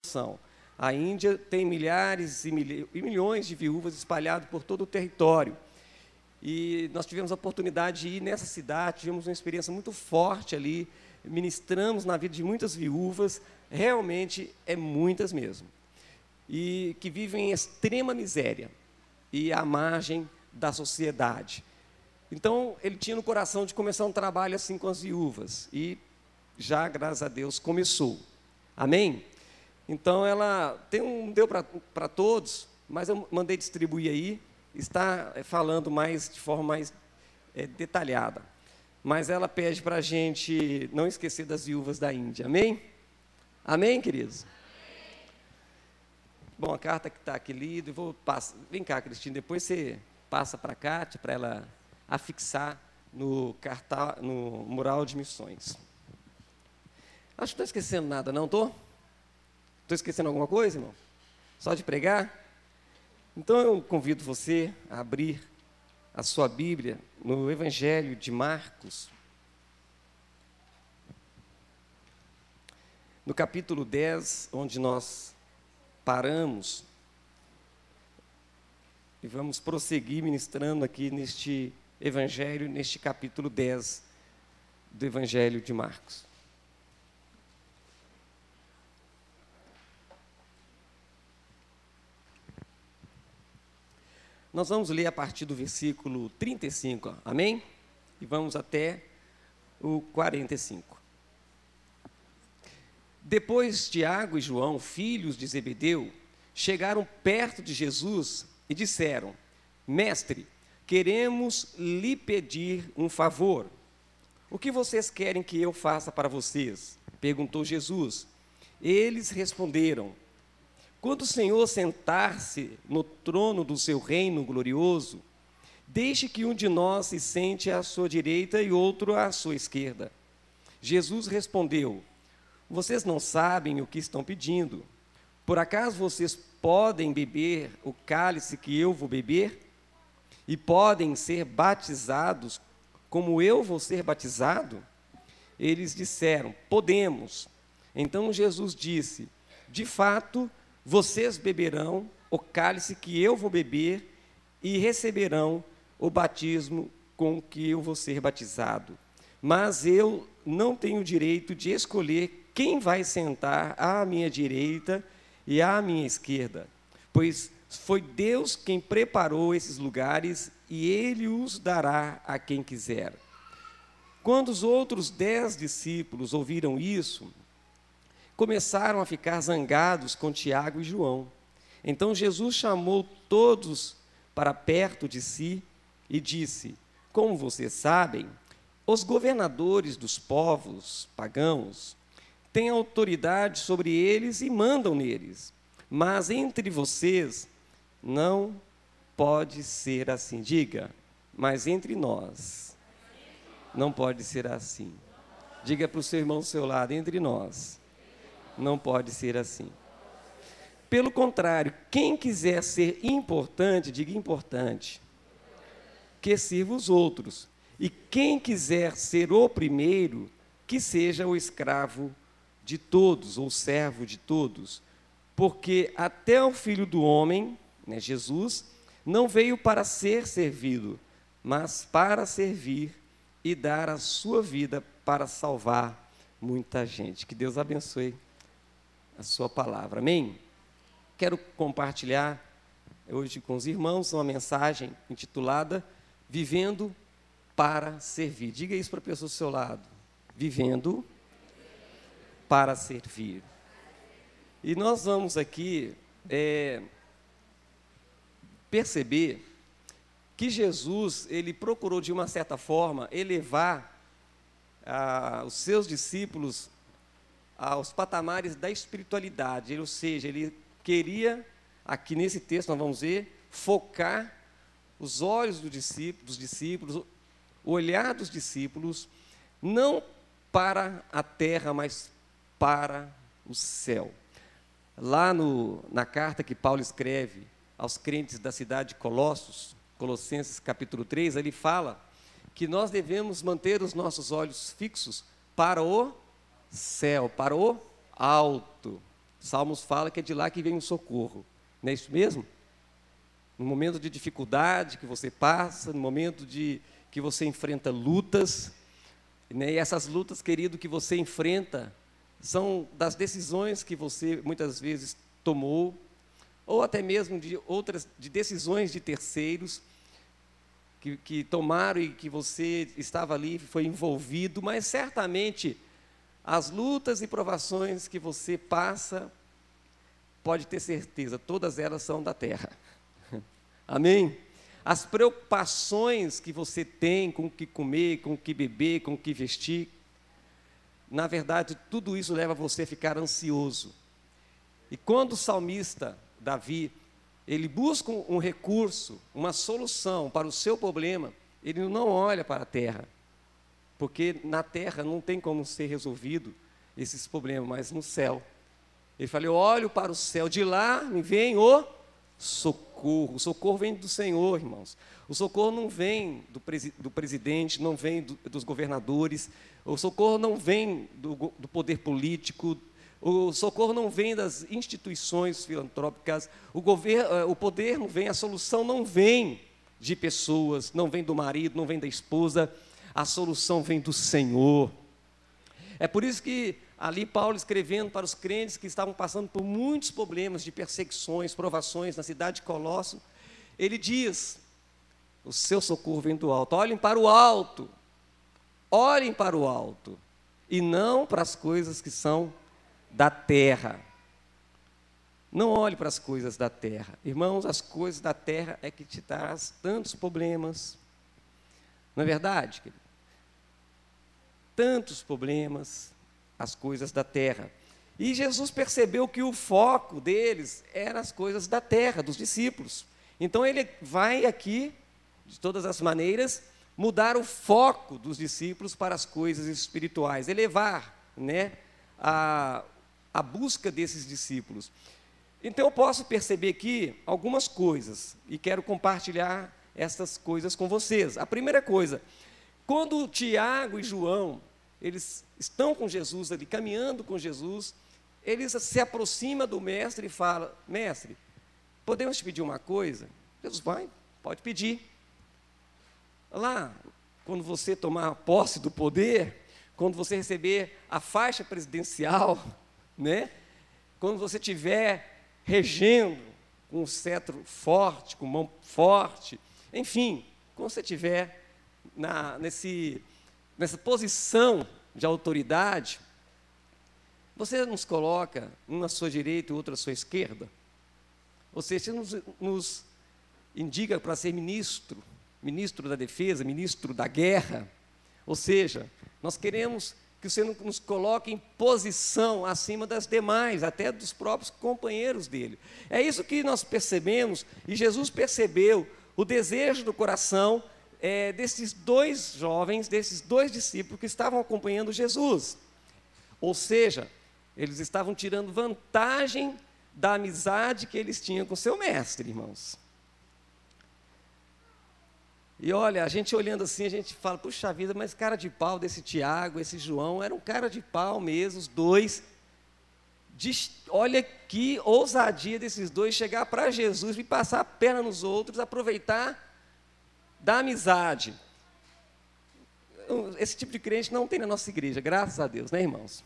noção. A Índia tem milhares e milhões de viúvas espalhadas por todo o território. E nós tivemos a oportunidade de ir nessa cidade, tivemos uma experiência muito forte ali, ministramos na vida de muitas viúvas, realmente muitas mesmo, e que vivem em extrema miséria e à margem da sociedade. Então, ele tinha no coração de começar um trabalho assim com as viúvas, e já, graças a Deus, começou. Amém? Então, ela não deu para todos, mas eu mandei distribuir aí, está falando de forma mais detalhada. Mas ela pede para a gente não esquecer das viúvas da Índia. Amém? Amém, queridos? Amém. Bom, a carta que está aqui lida, vem cá, Cristina, depois você passa para a Cátia, para ela afixar no mural de missões. Acho que não estou esquecendo nada, não estou? Estou esquecendo alguma coisa, irmão? Só de pregar? Então eu convido você a abrir a sua Bíblia no Evangelho de Marcos, no capítulo 10, onde nós paramos, e vamos prosseguir ministrando aqui neste Evangelho, neste capítulo 10 do Evangelho de Marcos. Nós vamos ler a partir do versículo 35, amém? E vamos até o 45. Depois Tiago e João, filhos de Zebedeu, chegaram perto de Jesus e disseram: Mestre, queremos lhe pedir um favor. O que vocês querem que eu faça para vocês? Perguntou Jesus. Eles responderam: quando o Senhor sentar-se no trono do seu reino glorioso, deixe que um de nós se sente à sua direita e outro à sua esquerda. Jesus respondeu: vocês não sabem o que estão pedindo. Por acaso vocês podem beber o cálice que eu vou beber? E podem ser batizados como eu vou ser batizado? Eles disseram: podemos. Então Jesus disse: de fato, vocês beberão o cálice que eu vou beber e receberão o batismo com que eu vou ser batizado. Mas eu não tenho direito de escolher quem vai sentar à minha direita e à minha esquerda, pois foi Deus quem preparou esses lugares e Ele os dará a quem quiser. Quando os outros 10 discípulos ouviram isso, começaram a ficar zangados com Tiago e João. Então Jesus chamou todos para perto de si e disse: como vocês sabem, os governadores dos povos pagãos têm autoridade sobre eles e mandam neles. Mas entre vocês não pode ser assim. Diga: mas entre nós não pode ser assim. Diga para o seu irmão ao seu lado: entre nós não pode ser assim. Pelo contrário, quem quiser ser importante, diga importante, que sirva os outros. E quem quiser ser o primeiro, que seja o escravo de todos, ou servo de todos. Porque até o Filho do Homem, Jesus, não veio para ser servido, mas para servir e dar a sua vida para salvar muita gente. Que Deus abençoe a sua palavra, amém? Quero compartilhar hoje com os irmãos uma mensagem intitulada Vivendo para Servir. Diga isso para a pessoa do seu lado: vivendo para servir. E nós vamos aqui perceber que Jesus, ele procurou de uma certa forma elevar os seus discípulos aos patamares da espiritualidade, ou seja, ele queria, aqui nesse texto nós vamos ver, focar os olhos dos discípulos, o olhar dos discípulos, não para a terra, mas para o céu. Lá na carta que Paulo escreve aos crentes da cidade de Colossenses capítulo 3, ele fala que nós devemos manter os nossos olhos fixos para o céu, para o alto. Salmos fala que é de lá que vem o socorro. Não é isso mesmo? No momento de dificuldade que você passa, no momento que você enfrenta lutas, né? E essas lutas, querido, que você enfrenta, são das decisões que você muitas vezes tomou, ou até mesmo de decisões de terceiros, que tomaram e que você estava ali, foi envolvido, mas certamente as lutas e provações que você passa, pode ter certeza, todas elas são da terra. Amém? As preocupações que você tem com o que comer, com o que beber, com o que vestir, na verdade, tudo isso leva você a ficar ansioso. E quando o salmista Davi, ele busca um recurso, uma solução para o seu problema, ele não olha para a terra, porque na terra não tem como ser resolvido esses problemas, mas no céu. Ele fala, eu olho para o céu, de lá me vem o socorro. O socorro vem do Senhor, irmãos. O socorro não vem do presidente, não vem dos governadores, o socorro não vem do poder político, o socorro não vem das instituições filantrópicas, o poder não vem, a solução não vem de pessoas, não vem do marido, não vem da esposa, a solução vem do Senhor. É por isso que ali Paulo, escrevendo para os crentes que estavam passando por muitos problemas de perseguições, provações na cidade de Colosso, ele diz, o seu socorro vem do alto, olhem para o alto, e não para as coisas que são da terra. Não olhe para as coisas da terra. Irmãos, as coisas da terra é que te traz tantos problemas. Não é verdade, querido? Tantos problemas, as coisas da terra. E Jesus percebeu que o foco deles eram as coisas da terra, dos discípulos. Então ele vai aqui, de todas as maneiras, mudar o foco dos discípulos para as coisas espirituais, elevar, né, a busca desses discípulos. Então eu posso perceber aqui algumas coisas, e quero compartilhar essas coisas com vocês. A primeira coisa, quando Tiago e João, eles estão com Jesus ali, caminhando com Jesus, eles se aproximam do mestre e falam, mestre, podemos te pedir uma coisa? Jesus vai, pode pedir. Lá, quando você tomar posse do poder, quando você receber a faixa presidencial, né? Quando você estiver regendo com um cetro forte, com mão forte, enfim, quando você estiver nessa posição de autoridade, você nos coloca um à sua direita e outro à sua esquerda? Ou seja, você nos indica para ser ministro da defesa, ministro da guerra. Ou seja, nós queremos que o Senhor nos coloque em posição acima das demais, até dos próprios companheiros dele. É isso que nós percebemos, e Jesus percebeu o desejo do coração desses dois jovens, desses dois discípulos que estavam acompanhando Jesus. Ou seja, eles estavam tirando vantagem da amizade que eles tinham com seu mestre, irmãos. E olha, a gente olhando assim, a gente fala, puxa vida, mas cara de pau desse Tiago, esse João, era um cara de pau mesmo, os dois. Olha que ousadia desses dois, chegar para Jesus e passar a perna nos outros, aproveitar da amizade. Esse tipo de crente não tem na nossa igreja, graças a Deus, né, irmãos?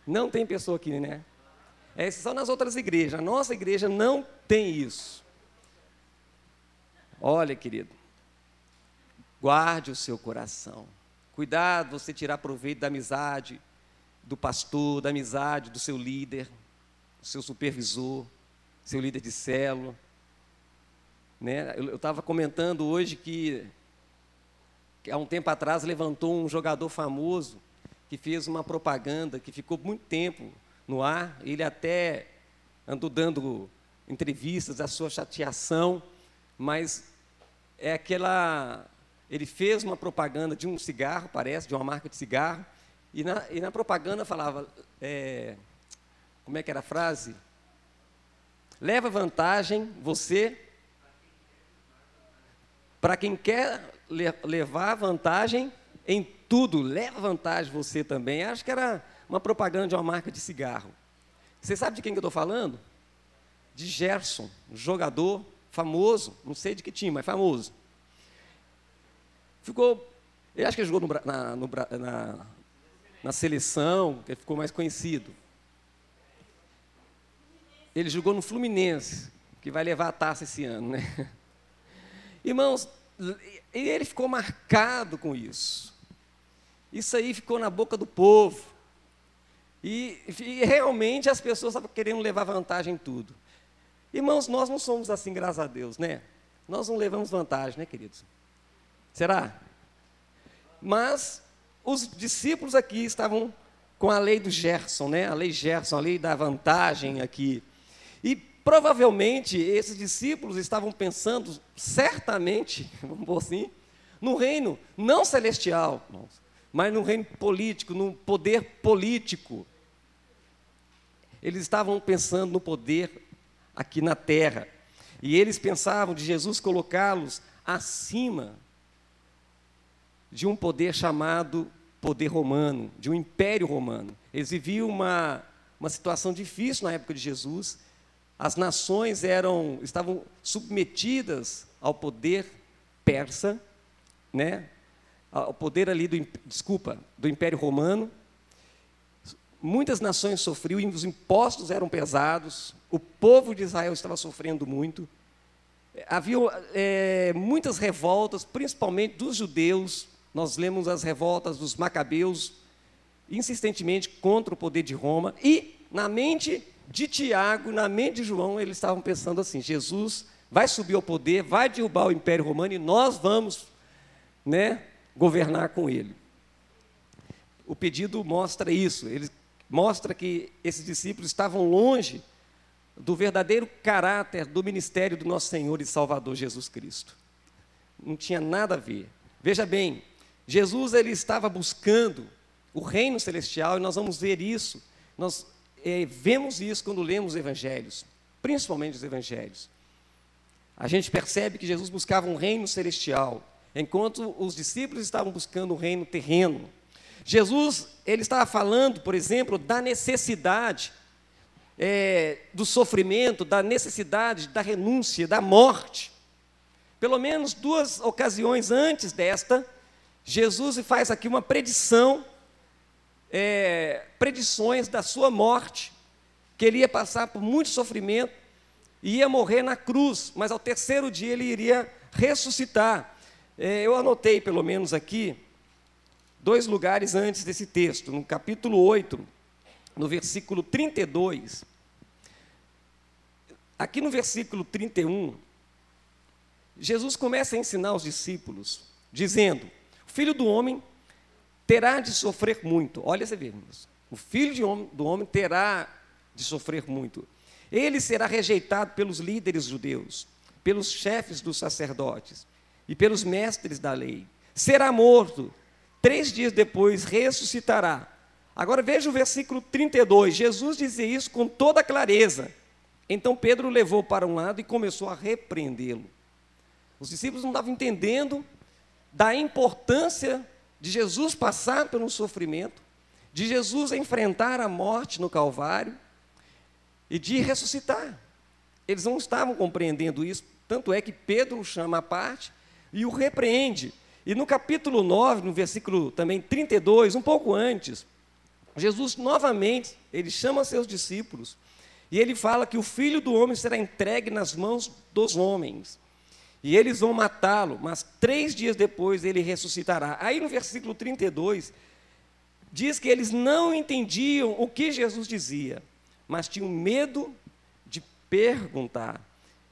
Não tem pessoa aqui, né? Só nas outras igrejas, a nossa igreja não tem isso. Olha, querido, guarde o seu coração. Cuidado você tirar proveito da amizade do pastor, da amizade do seu líder, do seu supervisor, seu líder de célula. Né? Eu estava comentando hoje que há um tempo atrás levantou um jogador famoso que fez uma propaganda que ficou muito tempo no ar. Ele até andou dando entrevistas da sua chateação, mas ele fez uma propaganda de um cigarro, parece, de uma marca de cigarro, e na propaganda falava, como é que era a frase? Leva vantagem você, para quem quer levar vantagem em tudo, leva vantagem você também. Acho que era uma propaganda de uma marca de cigarro. Você sabe de quem que eu estou falando? De Gerson, um jogador famoso, não sei de que time, mas famoso. Eu acho que ele jogou na seleção, que ele ficou mais conhecido. Ele jogou no Fluminense, que vai levar a taça esse ano, né? Irmãos, ele ficou marcado com isso. Isso aí ficou na boca do povo. E realmente as pessoas estavam querendo levar vantagem em tudo. Irmãos, nós não somos assim, graças a Deus, né? Nós não levamos vantagem, né, queridos? Será? Mas os discípulos aqui estavam com a lei do Gerson, né? A lei Gerson, a lei da vantagem aqui. E provavelmente esses discípulos estavam pensando, certamente, vamos pôr assim, no reino não celestial, mas no reino político, no poder político. Eles estavam pensando no poder aqui na terra. E eles pensavam de Jesus colocá-los acima de um poder chamado poder romano, de um império romano. Eles viviam uma situação difícil na época de Jesus. As nações estavam submetidas ao poder persa, né? Ao poder ali do Império Romano. Muitas nações sofriam, e os impostos eram pesados, o povo de Israel estava sofrendo muito. Havia muitas revoltas, principalmente dos judeus. Nós lemos as revoltas dos macabeus, insistentemente contra o poder de Roma. E na mente de Tiago, na mente de João, eles estavam pensando assim: Jesus vai subir ao poder, vai derrubar o Império Romano e nós vamos, né, governar com ele. O pedido mostra isso, ele mostra que esses discípulos estavam longe do verdadeiro caráter do ministério do nosso Senhor e Salvador Jesus Cristo. Não tinha nada a ver. Veja bem, Jesus ele estava buscando o reino celestial, e nós vamos ver isso, nós vemos isso quando lemos os evangelhos, principalmente os evangelhos. A gente percebe que Jesus buscava um reino celestial, enquanto os discípulos estavam buscando um reino terreno. Jesus, ele estava falando, por exemplo, da necessidade do sofrimento, da necessidade da renúncia, da morte. Pelo menos 2 ocasiões antes desta, Jesus faz aqui uma predições da sua morte, que ele ia passar por muito sofrimento, e ia morrer na cruz, mas ao 3º dia ele iria ressuscitar. Eu anotei, pelo menos aqui, 2 lugares antes desse texto, no capítulo 8, no versículo 32. Aqui no versículo 31, Jesus começa a ensinar os discípulos, dizendo: o Filho do Homem terá de sofrer muito. Olha, você vê, irmãos, o Filho do Homem terá de sofrer muito. Ele será rejeitado pelos líderes judeus, pelos chefes dos sacerdotes e pelos mestres da lei. Será morto, 3 dias depois ressuscitará. Agora veja o versículo 32, Jesus dizia isso com toda clareza. Então Pedro o levou para um lado e começou a repreendê-lo. Os discípulos não estavam entendendo da importância de Jesus passar pelo sofrimento, de Jesus enfrentar a morte no Calvário e de ressuscitar. Eles não estavam compreendendo isso, tanto é que Pedro o chama à parte e o repreende. E no capítulo 9, no versículo também 32, um pouco antes, Jesus novamente, ele chama seus discípulos e ele fala que o Filho do Homem será entregue nas mãos dos homens. E eles vão matá-lo, mas 3 dias depois ele ressuscitará. Aí no versículo 32, diz que eles não entendiam o que Jesus dizia, mas tinham medo de perguntar.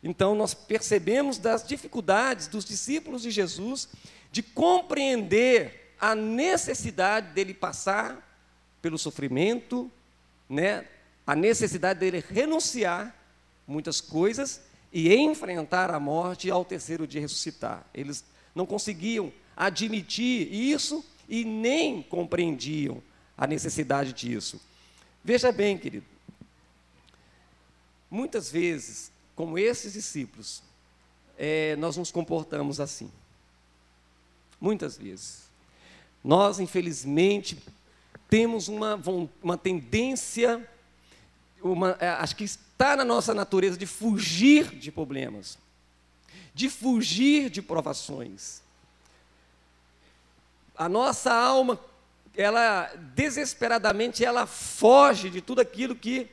Então nós percebemos das dificuldades dos discípulos de Jesus de compreender a necessidade dele passar pelo sofrimento, né? A necessidade dele renunciar muitas coisas e enfrentar a morte e ao 3º dia ressuscitar. Eles não conseguiam admitir isso e nem compreendiam a necessidade disso. Veja bem, querido, muitas vezes, como esses discípulos, nós nos comportamos assim. Muitas vezes. Nós, infelizmente, temos uma tendência acho que está na nossa natureza de fugir de problemas, de fugir de provações. A nossa alma, ela desesperadamente, ela foge de tudo aquilo que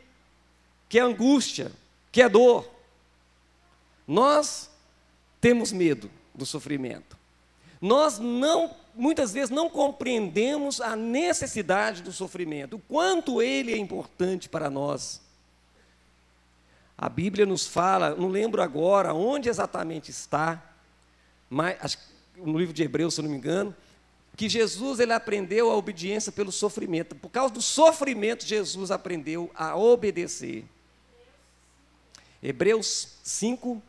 é angústia, que é dor. Nós temos medo do sofrimento. Nós muitas vezes não compreendemos a necessidade do sofrimento, o quanto ele é importante para nós. A Bíblia nos fala, não lembro agora onde exatamente está, mas acho que no livro de Hebreus, se eu não me engano, que Jesus ele aprendeu a obediência pelo sofrimento. Por causa do sofrimento, Jesus aprendeu a obedecer. Hebreus 5,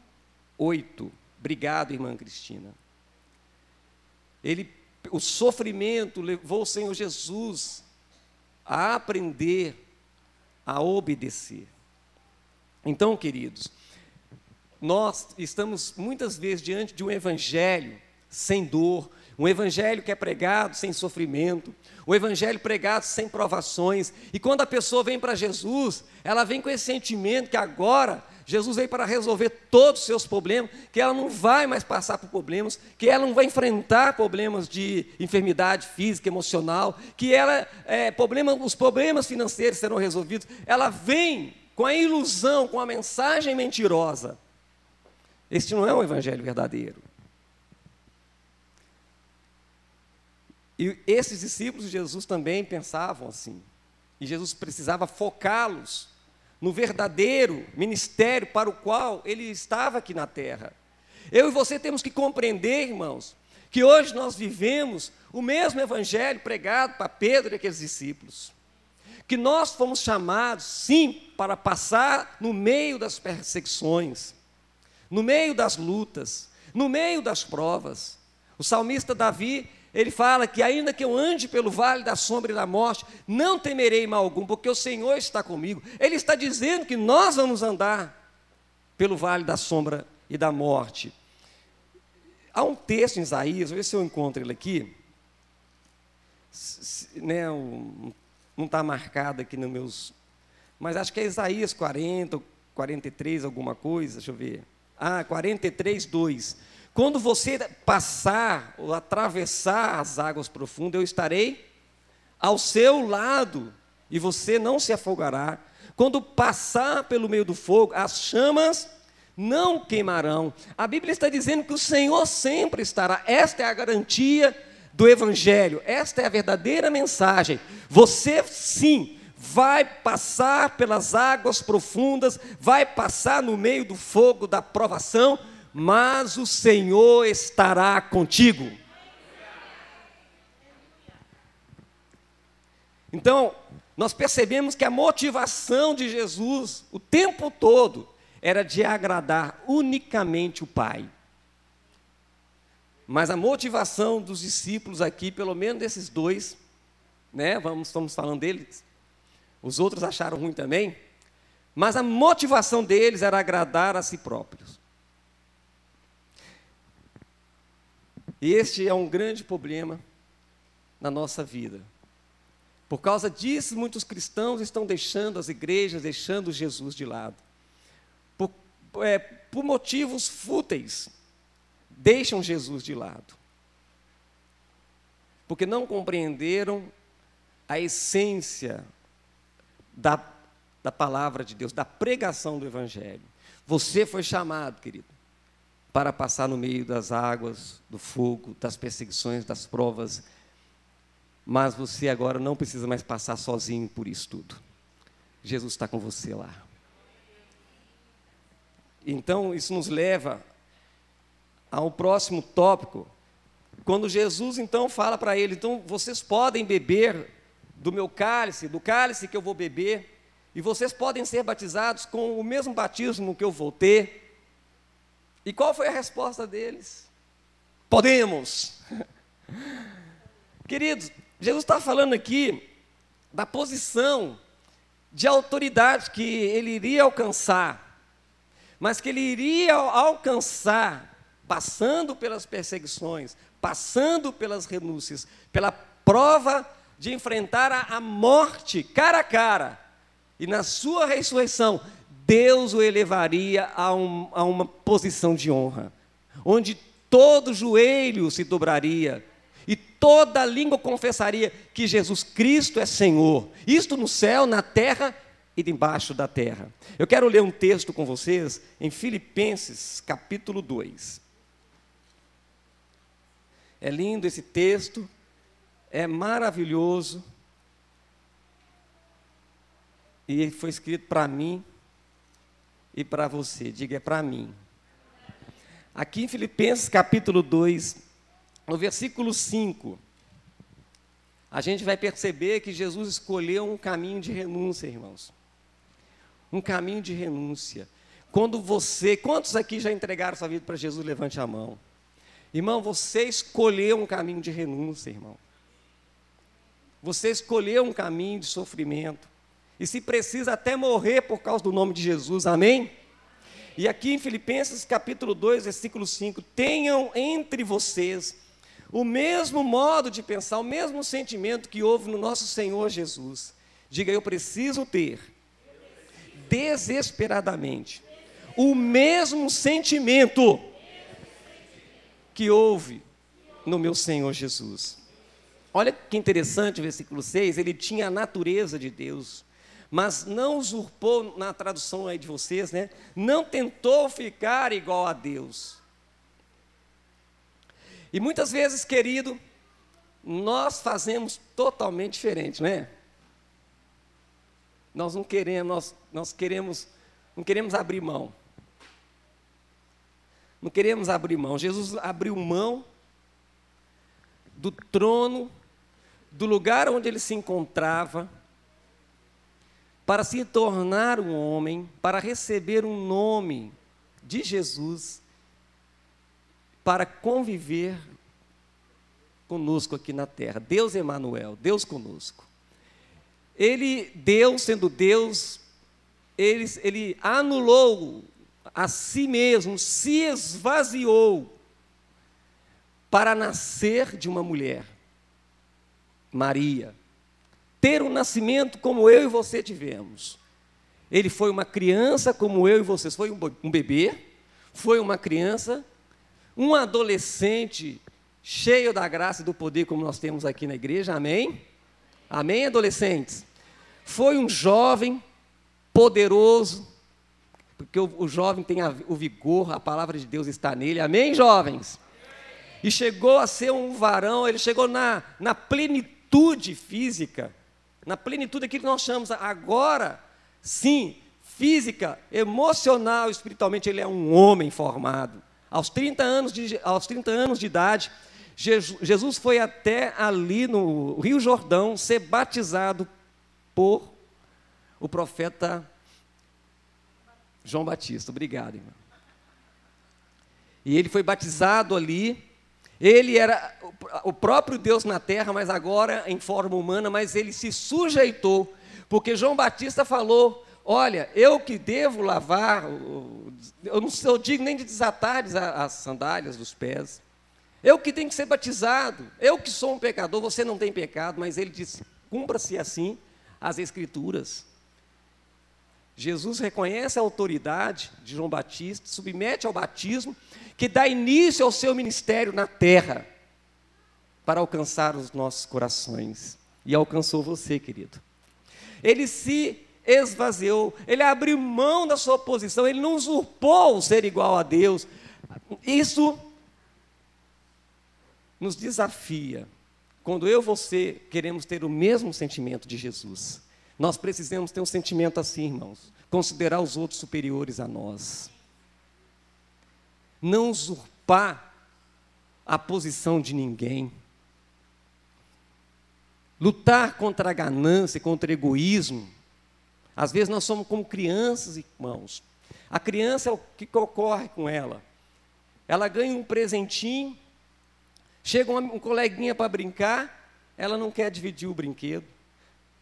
8. Obrigado, irmã Cristina. O sofrimento levou o Senhor Jesus a aprender a obedecer. Então, queridos, nós estamos muitas vezes diante de um evangelho sem dor, um evangelho que é pregado sem sofrimento, um evangelho pregado sem provações. E quando a pessoa vem para Jesus, ela vem com esse sentimento que agora Jesus veio para resolver todos os seus problemas, que ela não vai mais passar por problemas, que ela não vai enfrentar problemas de enfermidade física, emocional, que os problemas financeiros serão resolvidos. Ela vem com a ilusão, com a mensagem mentirosa. Este não é um evangelho verdadeiro. E esses discípulos de Jesus também pensavam assim. E Jesus precisava focá-los no verdadeiro ministério para o qual ele estava aqui na terra. Eu e você temos que compreender, irmãos, que hoje nós vivemos o mesmo evangelho pregado para Pedro e aqueles discípulos. Que nós fomos chamados, sim, para passar no meio das perseguições, no meio das lutas, no meio das provas. O salmista Davi, ele fala que ainda que eu ande pelo vale da sombra e da morte, não temerei mal algum, porque o Senhor está comigo. Ele está dizendo que nós vamos andar pelo vale da sombra e da morte. Há um texto em Isaías, vou ver se eu encontro ele aqui, não está marcado aqui nos meus, mas acho que é Isaías 40, 43, alguma coisa, deixa eu ver. 43, 2. Quando você passar ou atravessar as águas profundas, eu estarei ao seu lado e você não se afogará. Quando passar pelo meio do fogo, as chamas não queimarão. A Bíblia está dizendo que o Senhor sempre estará. Esta é a garantia do Evangelho. Esta é a verdadeira mensagem. Você, sim, vai passar pelas águas profundas, vai passar no meio do fogo da provação, mas o Senhor estará contigo. Então, nós percebemos que a motivação de Jesus, o tempo todo, era de agradar unicamente o Pai. Mas a motivação dos discípulos aqui, pelo menos desses dois, estamos falando deles, os outros acharam ruim também, mas a motivação deles era agradar a si próprios. E este é um grande problema na nossa vida. Por causa disso, muitos cristãos estão deixando as igrejas, deixando Jesus de lado. Por motivos fúteis, deixam Jesus de lado. Porque não compreenderam a essência da palavra de Deus, da pregação do Evangelho. Você foi chamado, querido, para passar no meio das águas, do fogo, das perseguições, das provas, mas você agora não precisa mais passar sozinho por isso tudo. Jesus está com você lá. Então, isso nos leva ao próximo tópico, quando Jesus, então, fala para ele, então, vocês podem beber do meu cálice, do cálice que eu vou beber, e vocês podem ser batizados com o mesmo batismo que eu vou ter. E qual foi a resposta deles? Podemos. Queridos, Jesus está falando aqui da posição de autoridade que ele iria alcançar, mas que ele iria alcançar passando pelas perseguições, passando pelas renúncias, pela prova de enfrentar a morte cara a cara. E na sua ressurreição, Deus o elevaria a uma posição de honra, onde todo joelho se dobraria e toda língua confessaria que Jesus Cristo é Senhor. Isto no céu, na terra e debaixo da terra. Eu quero ler um texto com vocês em Filipenses, capítulo 2. É lindo esse texto, é maravilhoso. E ele foi escrito para mim e para você. Diga, é para mim. Aqui em Filipenses capítulo 2, no versículo 5, a gente vai perceber que Jesus escolheu um caminho de renúncia, irmãos. Um caminho de renúncia. Quantos aqui já entregaram sua vida para Jesus? Levante a mão. Irmão, você escolheu um caminho de renúncia, irmão. Você escolheu um caminho de sofrimento. E se precisa até morrer por causa do nome de Jesus, amém? E aqui em Filipenses capítulo 2, versículo 5, tenham entre vocês o mesmo modo de pensar, o mesmo sentimento que houve no nosso Senhor Jesus. Diga, eu preciso ter, desesperadamente, o mesmo sentimento que houve no meu Senhor Jesus. Olha que interessante o versículo 6, ele tinha a natureza de Deus, mas não usurpou, na tradução aí de vocês, né? Não tentou ficar igual a Deus. E muitas vezes, querido, nós fazemos totalmente diferente, não é? Nós não queremos, não queremos abrir mão. Não queremos abrir mão. Jesus abriu mão do trono, do lugar onde ele se encontrava, para se tornar um homem, para receber um nome de Jesus, para conviver conosco aqui na terra. Deus Emanuel, Deus conosco. Deus sendo Deus, ele anulou a si mesmo, se esvaziou para nascer de uma mulher, Maria. Ter um nascimento como eu e você tivemos. Ele foi uma criança como eu e vocês. Foi um bebê, foi uma criança, um adolescente cheio da graça e do poder como nós temos aqui na igreja, amém? Amém, adolescentes? Foi um jovem poderoso, porque o jovem tem o vigor, a palavra de Deus está nele, amém, jovens? E chegou a ser um varão, ele chegou na plenitude física, na plenitude daquilo que nós chamamos agora, sim, física, emocional, espiritualmente, ele é um homem formado. Aos 30 anos de idade, Jesus foi até ali no Rio Jordão ser batizado por o profeta João Batista. Obrigado, irmão. E ele foi batizado ali. Ele era o próprio Deus na terra, mas agora em forma humana, mas ele se sujeitou, porque João Batista falou, olha, eu que devo lavar, eu não sou digno nem de desatar as sandálias dos pés, eu que tenho que ser batizado, eu que sou um pecador, você não tem pecado, mas ele disse, cumpra-se assim as Escrituras. Jesus reconhece a autoridade de João Batista, submete ao batismo, que dá início ao seu ministério na terra, para alcançar os nossos corações. E alcançou você, querido. Ele se esvaziou, ele abriu mão da sua posição, ele não usurpou o ser igual a Deus. Isso nos desafia. Quando eu e você queremos ter o mesmo sentimento de Jesus, nós precisamos ter um sentimento assim, irmãos, considerar os outros superiores a nós. Não usurpar a posição de ninguém. Lutar contra a ganância, contra o egoísmo. Às vezes nós somos como crianças, irmãos. A criança, o que ocorre com ela? Ela ganha um presentinho, chega um coleguinha para brincar, ela não quer dividir o brinquedo.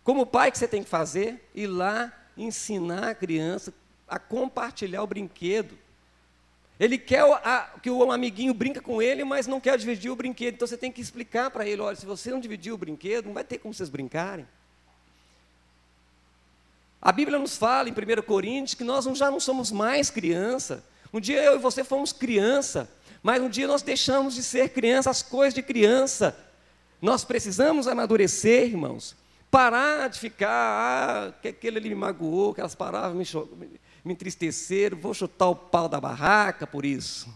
Como pai, o que você tem que fazer? Ir lá ensinar a criança a compartilhar o brinquedo. Ele quer que o amiguinho brinca com ele, mas não quer dividir o brinquedo. Então você tem que explicar para ele, olha, se você não dividir o brinquedo, não vai ter como vocês brincarem. A Bíblia nos fala em 1 Coríntios que nós já não somos mais criança. Um dia eu e você fomos criança, mas um dia nós deixamos de ser criança, as coisas de criança. Nós precisamos amadurecer, irmãos. Parar de ficar, que aquele ali me magoou, aquelas palavras me entristeceram, vou chutar o pau da barraca por isso.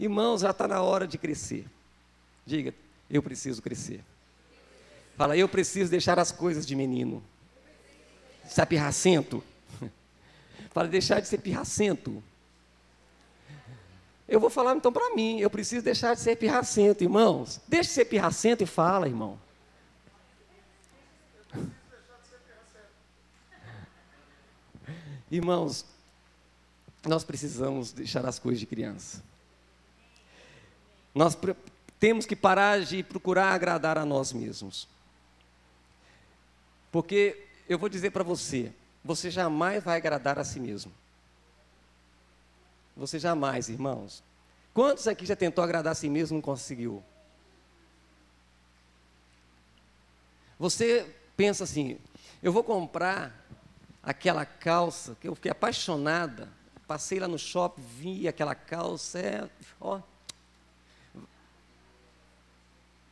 Irmãos, já está na hora de crescer. Diga, eu preciso crescer. Fala, eu preciso deixar as coisas de menino. Ser pirracento. Fala, deixar de ser pirracento. Eu vou falar então para mim, eu preciso deixar de ser pirracento, irmãos. Deixe de ser pirracento e fala, irmão. Irmãos, nós precisamos deixar as coisas de criança. Nós temos que parar de procurar agradar a nós mesmos. Porque eu vou dizer para você, você jamais vai agradar a si mesmo. Você jamais, irmãos. Quantos aqui já tentou agradar a si mesmo e não conseguiu? Você pensa assim, eu vou comprar aquela calça, que eu fiquei apaixonada, passei lá no shopping, vi aquela calça,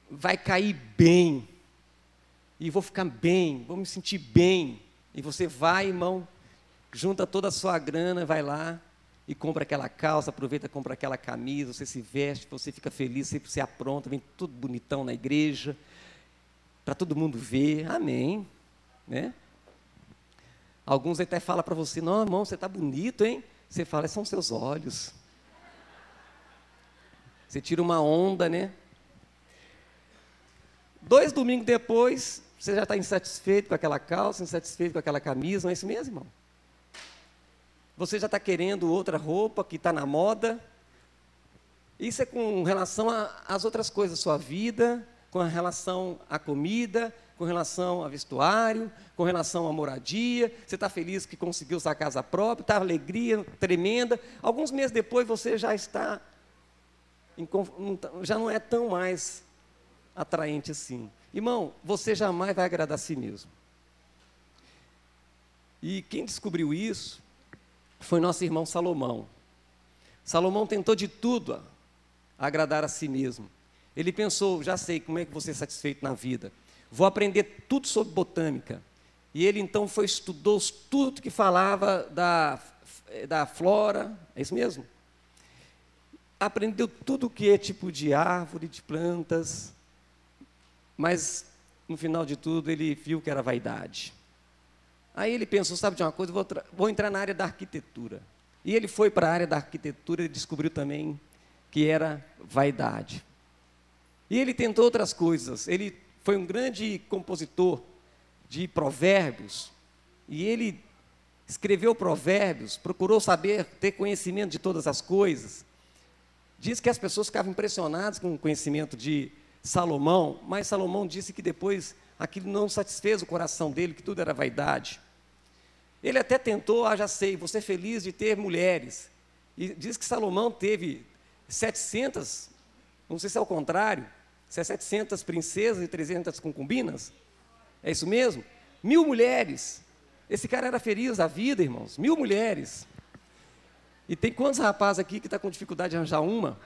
vai cair bem, e vou ficar bem, vou me sentir bem, e você vai, irmão, junta toda a sua grana, vai lá, e compra aquela calça, aproveita, compra aquela camisa, você se veste, você fica feliz, você se apronta, vem tudo bonitão na igreja, para todo mundo ver, amém, né? Alguns até falam para você, não, irmão, você está bonito, hein? Você fala, são seus olhos. Você tira uma onda, né? 2 domingos depois, você já está insatisfeito com aquela calça, insatisfeito com aquela camisa, não é isso mesmo, irmão? Você já está querendo outra roupa que está na moda. Isso é com relação às outras coisas da sua vida, com relação à comida, com relação ao vestuário, com relação à moradia. Você está feliz que conseguiu sua casa própria, está alegria tremenda. Alguns meses depois você já está, já não é tão mais atraente assim. Irmão, você jamais vai agradar a si mesmo. E quem descobriu isso foi nosso irmão Salomão. Salomão tentou de tudo a agradar a si mesmo. Ele pensou, já sei como é que vou ser satisfeito na vida. Vou aprender tudo sobre botânica. E ele então estudou tudo que falava da flora, é isso mesmo? Aprendeu tudo que é tipo de árvore, de plantas, mas no final de tudo ele viu que era vaidade. Aí ele pensou, sabe de uma coisa, vou entrar na área da arquitetura. E ele foi para a área da arquitetura e descobriu também que era vaidade. E ele tentou outras coisas, ele foi um grande compositor de provérbios, e ele escreveu provérbios, procurou saber, ter conhecimento de todas as coisas. Diz que as pessoas ficavam impressionadas com o conhecimento de Salomão, mas Salomão disse que depois aquilo não satisfez o coração dele, que tudo era vaidade. Ele até tentou, já sei, vou ser feliz de ter mulheres. E diz que Salomão teve 700, não sei se é o contrário, se é 700 princesas e 300 concubinas. É isso mesmo? 1000 mulheres. Esse cara era feliz da vida, irmãos. 1000 mulheres. E tem quantos rapazes aqui que estão com dificuldade de arranjar uma?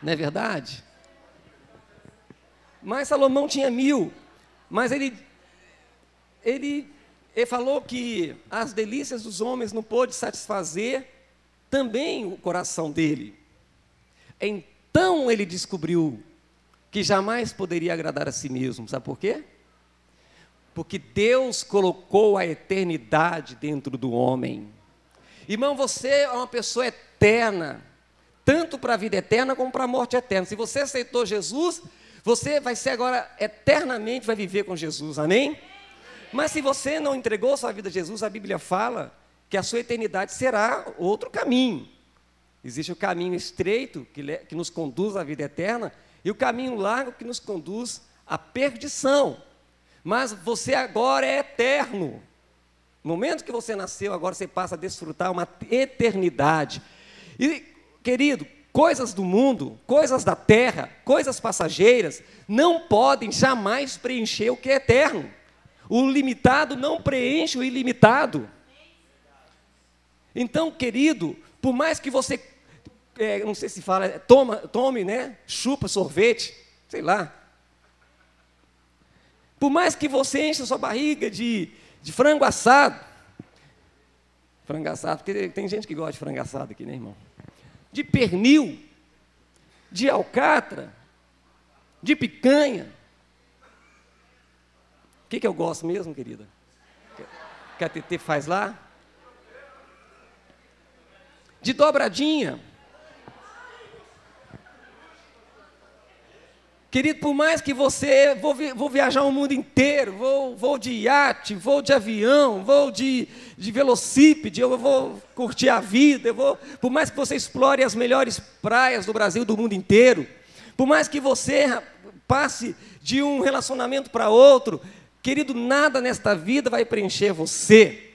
Não é verdade? Mas Salomão tinha 1000. Mas ele falou que as delícias dos homens não pôde satisfazer também o coração dele. Então ele descobriu que jamais poderia agradar a si mesmo. Sabe por quê? Porque Deus colocou a eternidade dentro do homem. Irmão, você é uma pessoa eterna, tanto para a vida eterna como para a morte eterna. Se você aceitou Jesus, você vai ser agora eternamente, vai viver com Jesus, amém? Mas se você não entregou sua vida a Jesus, a Bíblia fala que a sua eternidade será outro caminho. Existe o caminho estreito, que nos conduz à vida eterna, e o caminho largo, que nos conduz à perdição. Mas você agora é eterno. No momento que você nasceu, agora você passa a desfrutar uma eternidade. E, querido, coisas do mundo, coisas da terra, coisas passageiras, não podem jamais preencher o que é eterno. O limitado não preenche o ilimitado. Então, querido, por mais que você, não sei se fala, tome, né? Chupa sorvete, sei lá. Por mais que você encha sua barriga de frango assado, porque tem gente que gosta de frango assado aqui, né, irmão? De pernil, de alcatra, de picanha. O que eu gosto mesmo, querida? Que a TT faz lá? De dobradinha. Querido, por mais que você, vou viajar o mundo inteiro, vou de iate, vou de avião, vou de velocípede, eu vou curtir a vida, por mais que você explore as melhores praias do Brasil, do mundo inteiro, por mais que você passe de um relacionamento para outro, querido, nada nesta vida vai preencher você,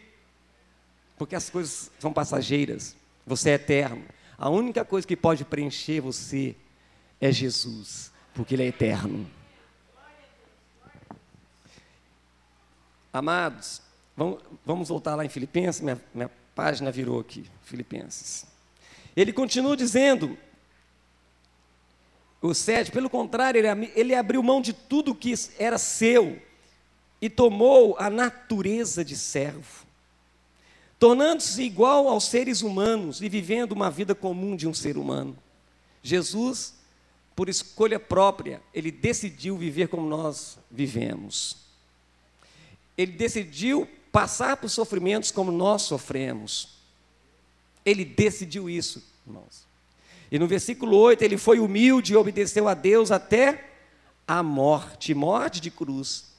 porque as coisas são passageiras, você é eterno. A única coisa que pode preencher você é Jesus, porque Ele é eterno. Amados, vamos voltar lá em Filipenses, minha página virou aqui, Filipenses. Ele continua dizendo, o 7, pelo contrário, ele abriu mão de tudo que era seu e tomou a natureza de servo, tornando-se igual aos seres humanos e vivendo uma vida comum de um ser humano. Jesus, por escolha própria, ele decidiu viver como nós vivemos. Ele decidiu passar por sofrimentos como nós sofremos. Ele decidiu isso, irmãos. E no versículo 8, ele foi humilde e obedeceu a Deus até a morte de cruz.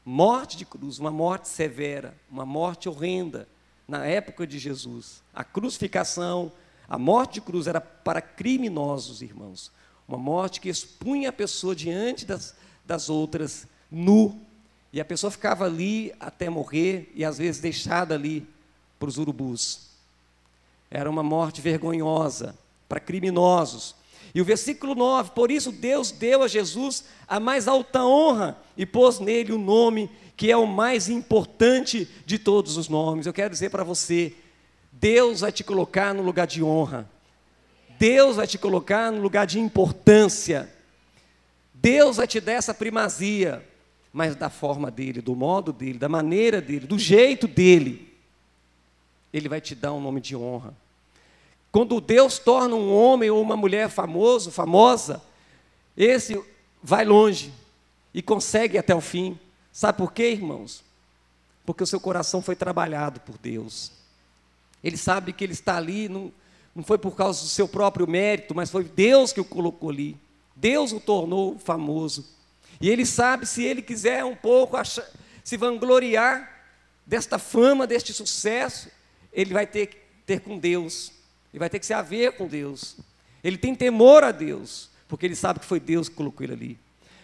Morte de cruz, uma morte severa, uma morte horrenda, na época de Jesus. A crucificação, a morte de cruz era para criminosos, irmãos. Uma morte que expunha a pessoa diante das outras, nu. E a pessoa ficava ali até morrer e às vezes deixada ali para os urubus. Era uma morte vergonhosa para criminosos. E o versículo 9, por isso Deus deu a Jesus a mais alta honra e pôs nele o nome que é o mais importante de todos os nomes. Eu quero dizer para você, Deus vai te colocar no lugar de honra. Deus vai te colocar no lugar de importância. Deus vai te dar essa primazia, mas da forma dele, do modo dele, da maneira dele, do jeito dele. Ele vai te dar um nome de honra. Quando Deus torna um homem ou uma mulher famosa, esse vai longe e consegue até o fim. Sabe por quê, irmãos? Porque o seu coração foi trabalhado por Deus. Ele sabe que ele está ali, não foi por causa do seu próprio mérito, mas foi Deus que o colocou ali. Deus o tornou famoso. E ele sabe, se ele quiser um pouco se vangloriar desta fama, deste sucesso, ele vai ter com Deus. Ele vai ter que se haver com Deus. Ele tem temor a Deus, porque ele sabe que foi Deus que colocou ele ali.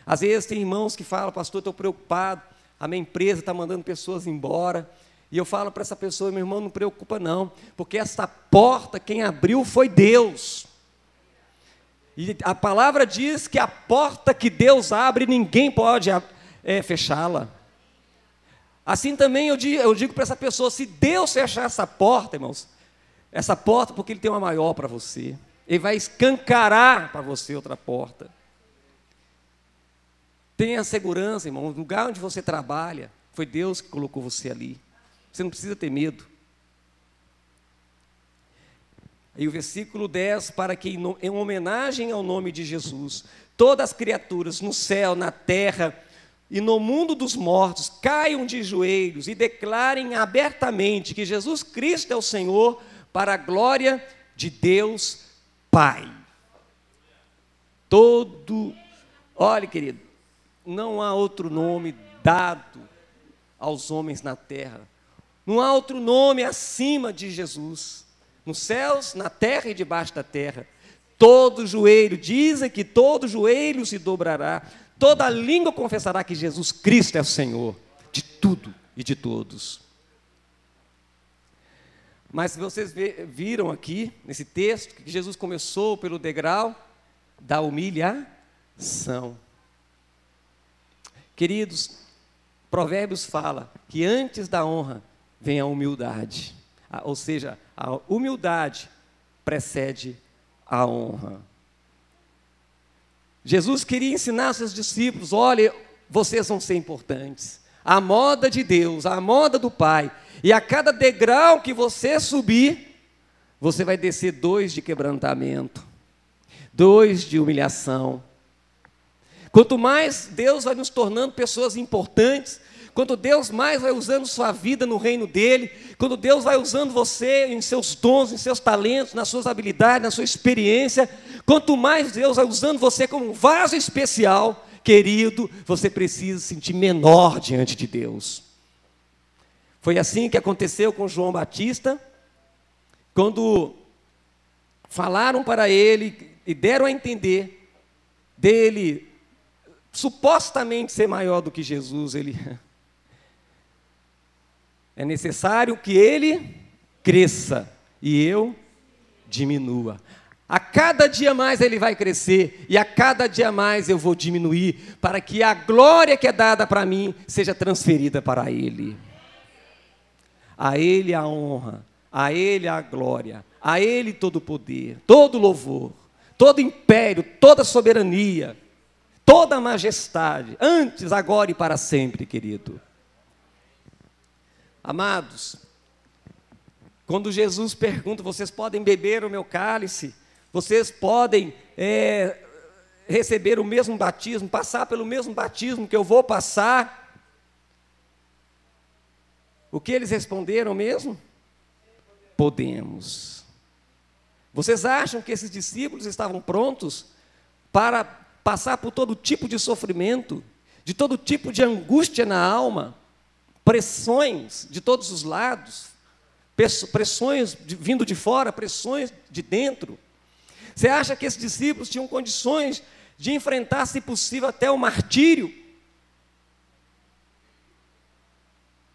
Às vezes tem irmãos que falam, pastor, estou preocupado, a minha empresa está mandando pessoas embora. E eu falo para essa pessoa, meu irmão, não preocupa não, porque essa porta, quem abriu foi Deus. E a palavra diz que a porta que Deus abre, ninguém pode fechá-la. Assim também eu digo para essa pessoa, se Deus fechar essa porta, irmãos, essa porta, porque Ele tem uma maior para você. Ele vai escancarar para você outra porta. Tenha segurança, irmão. O lugar onde você trabalha, foi Deus que colocou você ali. Você não precisa ter medo. E o versículo 10, para que em homenagem ao nome de Jesus, todas as criaturas no céu, na terra e no mundo dos mortos, caiam de joelhos e declarem abertamente que Jesus Cristo é o Senhor, para a glória de Deus Pai. Olha, querido, não há outro nome dado aos homens na terra. Não há outro nome acima de Jesus. Nos céus, na terra e debaixo da terra. Todo joelho, dizem que todo joelho se dobrará, toda língua confessará que Jesus Cristo é o Senhor de tudo e de todos. Mas vocês viram aqui, nesse texto, que Jesus começou pelo degrau da humilhação. Queridos, Provérbios fala que antes da honra vem a humildade. Ou seja, a humildade precede a honra. Jesus queria ensinar seus discípulos: olha, vocês vão ser importantes. A moda de Deus, a moda do Pai. E a cada degrau que você subir, você vai descer 2 de quebrantamento, 2 de humilhação. Quanto mais Deus vai nos tornando pessoas importantes, quando Deus mais vai usando sua vida no reino dEle, quando Deus vai usando você em seus dons, em seus talentos, nas suas habilidades, na sua experiência, quanto mais Deus vai usando você como um vaso especial, querido, você precisa se sentir menor diante de Deus. Foi assim que aconteceu com João Batista, quando falaram para ele e deram a entender dele supostamente ser maior do que Jesus. É necessário que ele cresça e eu diminua. A cada dia mais ele vai crescer e a cada dia mais eu vou diminuir, para que a glória que é dada para mim seja transferida para ele. A ele a honra, a ele a glória, a ele todo o poder, todo o louvor, todo o império, toda a soberania, toda a majestade, antes, agora e para sempre, querido. Amados, quando Jesus pergunta: vocês podem beber o meu cálice? Vocês podem receber o mesmo batismo, passar pelo mesmo batismo que eu vou passar? O que eles responderam mesmo? Podemos. Vocês acham que esses discípulos estavam prontos para passar por todo tipo de sofrimento, de todo tipo de angústia na alma, pressões de todos os lados, pressões vindo de fora, pressões de dentro? Você acha que esses discípulos tinham condições de enfrentar, se possível, até o martírio?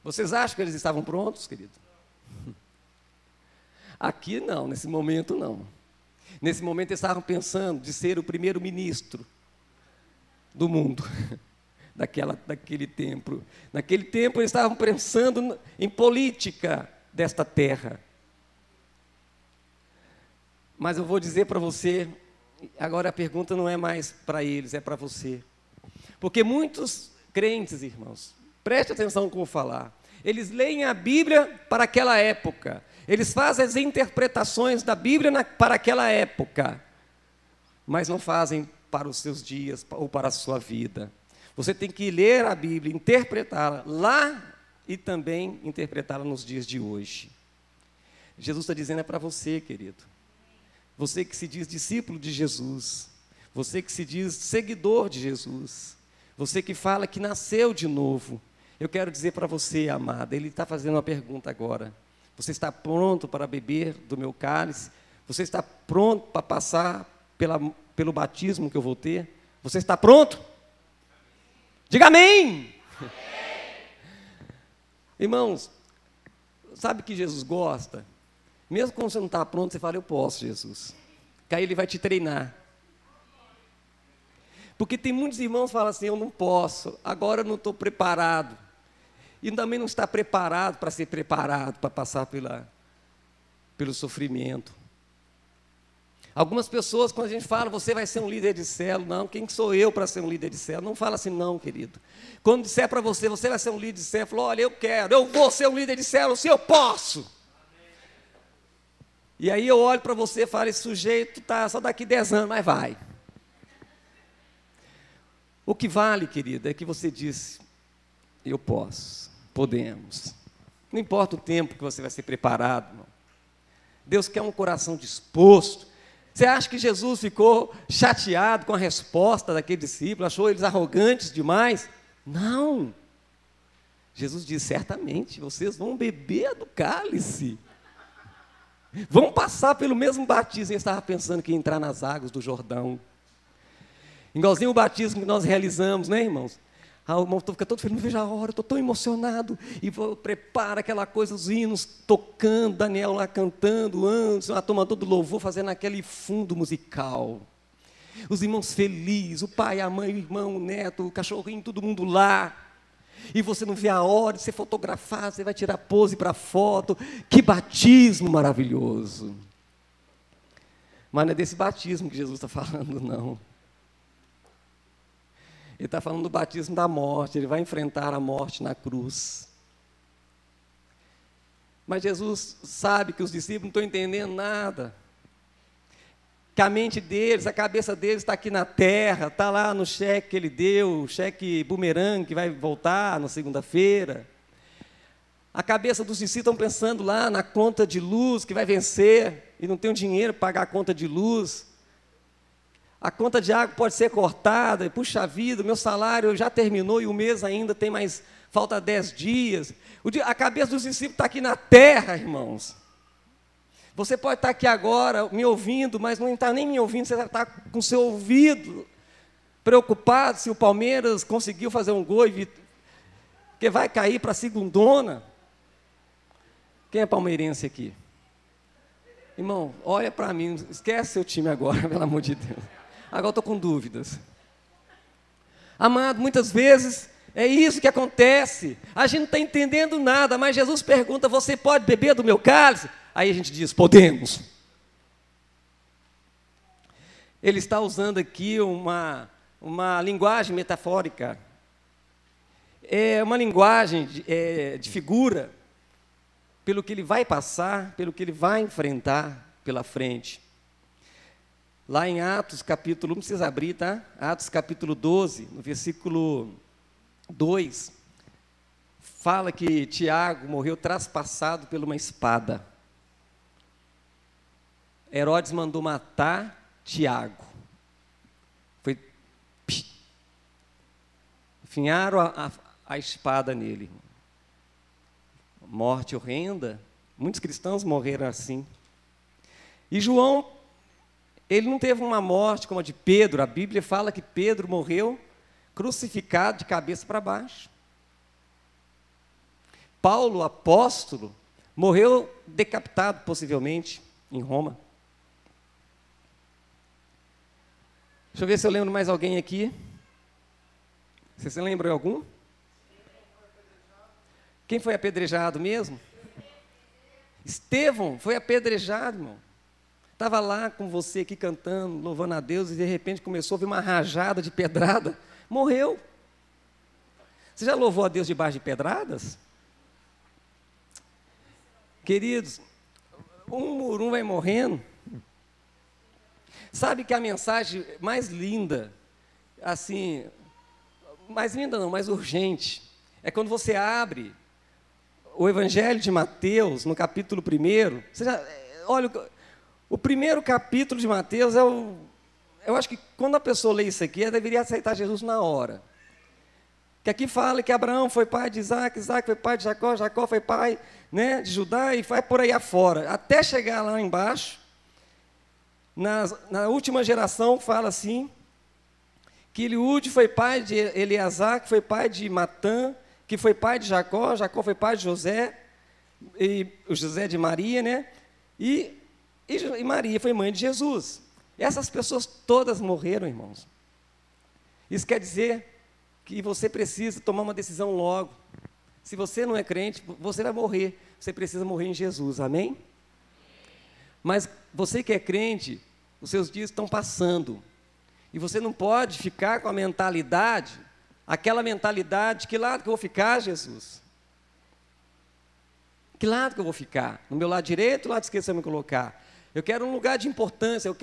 Vocês acham que eles estavam prontos, querido? Aqui não, nesse momento não. Nesse momento eles estavam pensando de ser o primeiro-ministro do mundo, daquele tempo. Naquele tempo eles estavam pensando em política desta terra. Mas eu vou dizer para você, agora a pergunta não é mais para eles, é para você. Porque muitos crentes, irmãos, preste atenção no que eu vou falar, eles leem a Bíblia para aquela época, eles fazem as interpretações da Bíblia para aquela época, mas não fazem para os seus dias ou para a sua vida. Você tem que ler a Bíblia, interpretá-la lá e também interpretá-la nos dias de hoje. Jesus está dizendo: é para você, querido. Você que se diz discípulo de Jesus, você que se diz seguidor de Jesus, você que fala que nasceu de novo, eu quero dizer para você, amada, ele está fazendo uma pergunta agora: você está pronto para beber do meu cálice? Você está pronto para passar pelo batismo que eu vou ter? Você está pronto? Diga amém! Amém. Irmãos, sabe que Jesus gosta? Mesmo quando você não está pronto, você fala: eu posso, Jesus. Que aí ele vai te treinar. Porque tem muitos irmãos que falam assim: eu não posso, agora eu não estou preparado. E também não está preparado para ser preparado, para passar pelo sofrimento. Algumas pessoas, quando a gente fala: você vai ser um líder de célula, não, quem sou eu para ser um líder de célula? Não fala assim não, querido. Quando disser para você: você vai ser um líder de célula, fala: olha, eu vou ser um líder de célula, se eu posso. E aí eu olho para você e falo: esse sujeito está só daqui 10 anos, mas vai. O que vale, querida, é que você disse: eu posso, podemos. Não importa o tempo que você vai ser preparado, irmão. Deus quer um coração disposto. Você acha que Jesus ficou chateado com a resposta daquele discípulo, achou eles arrogantes demais? Não. Jesus disse: certamente, vocês vão beber do cálice. Vão passar pelo mesmo batismo. Eu estava pensando que ia entrar nas águas do Jordão. Igualzinho o batismo que nós realizamos, né, irmãos? O irmão fica todo feliz, não vejo a hora, estou tão emocionado. E prepara aquela coisa, os hinos tocando, Daniel lá cantando, Anderson, a turma todo louvor, fazendo aquele fundo musical. Os irmãos felizes, o pai, a mãe, o irmão, o neto, o cachorrinho, todo mundo lá. E você não vê a hora de ser fotografado, você vai tirar pose para foto. Que batismo maravilhoso! Mas não é desse batismo que Jesus está falando, não. Ele está falando do batismo da morte, ele vai enfrentar a morte na cruz. Mas Jesus sabe que os discípulos não estão entendendo nada. Que a mente deles, a cabeça deles está aqui na terra, está lá no cheque que ele deu, o cheque bumerangue que vai voltar na segunda-feira. A cabeça dos discípulos estão pensando lá na conta de luz que vai vencer, e não tem o dinheiro para pagar a conta de luz. A conta de água pode ser cortada, e, puxa vida, meu salário já terminou e o mês ainda tem mais, falta 10 dias. A cabeça dos discípulos está aqui na terra, irmãos. Você pode estar aqui agora me ouvindo, mas não está nem me ouvindo, você está com o seu ouvido preocupado se o Palmeiras conseguiu fazer um gol, que vai cair para a segundona. Quem é palmeirense aqui? Irmão, olha para mim, esquece seu time agora, pelo amor de Deus. Agora eu estou com dúvidas. Amado, muitas vezes é isso que acontece. A gente não está entendendo nada, mas Jesus pergunta, você pode beber do meu cálice? Aí a gente diz, podemos. Ele está usando aqui uma linguagem metafórica. É uma linguagem de figura, pelo que ele vai passar, pelo que ele vai enfrentar pela frente. Lá em Atos capítulo, não precisa abrir, tá? Atos capítulo 12, no versículo 2, fala que Tiago morreu traspassado por uma espada. Herodes mandou matar Tiago. Enfiaram a espada nele. Morte horrenda. Muitos cristãos morreram assim. E João, ele não teve uma morte como a de Pedro. A Bíblia fala que Pedro morreu crucificado de cabeça para baixo. Paulo, apóstolo, morreu decapitado, possivelmente, em Roma. Deixa eu ver se eu lembro mais alguém aqui. Você se lembra de algum? Quem foi apedrejado mesmo? Estevão foi apedrejado, irmão. Estava lá com você aqui cantando, louvando a Deus, e de repente começou a vir uma rajada de pedrada. Morreu. Você já louvou a Deus debaixo de pedradas? Queridos, um por um vai morrendo. Sabe que a mensagem mais linda, assim, mais linda não, mais urgente, é quando você abre o Evangelho de Mateus, no capítulo 1. Você já, olha, o primeiro capítulo de Mateus eu acho que quando a pessoa lê isso aqui, ela deveria aceitar Jesus na hora. Que aqui fala que Abraão foi pai de Isaac, Isaac foi pai de Jacó, Jacó foi pai, né, de Judá, e vai por aí afora, até chegar lá embaixo. Na última geração fala assim, que Eliúde foi pai de Eleazar, que foi pai de Matã, que foi pai de Jacó, Jacó foi pai de José, e o José de Maria, né? E Maria foi mãe de Jesus. Essas pessoas todas morreram, irmãos. Isso quer dizer que você precisa tomar uma decisão logo. Se você não é crente, você vai morrer. Você precisa morrer em Jesus, amém? Mas você que é crente, os seus dias estão passando. E você não pode ficar com a mentalidade, aquela mentalidade, que lado que eu vou ficar, Jesus? Que lado que eu vou ficar? No meu lado direito ou no lado esquerdo você vai me colocar? Eu quero um lugar de importância, eu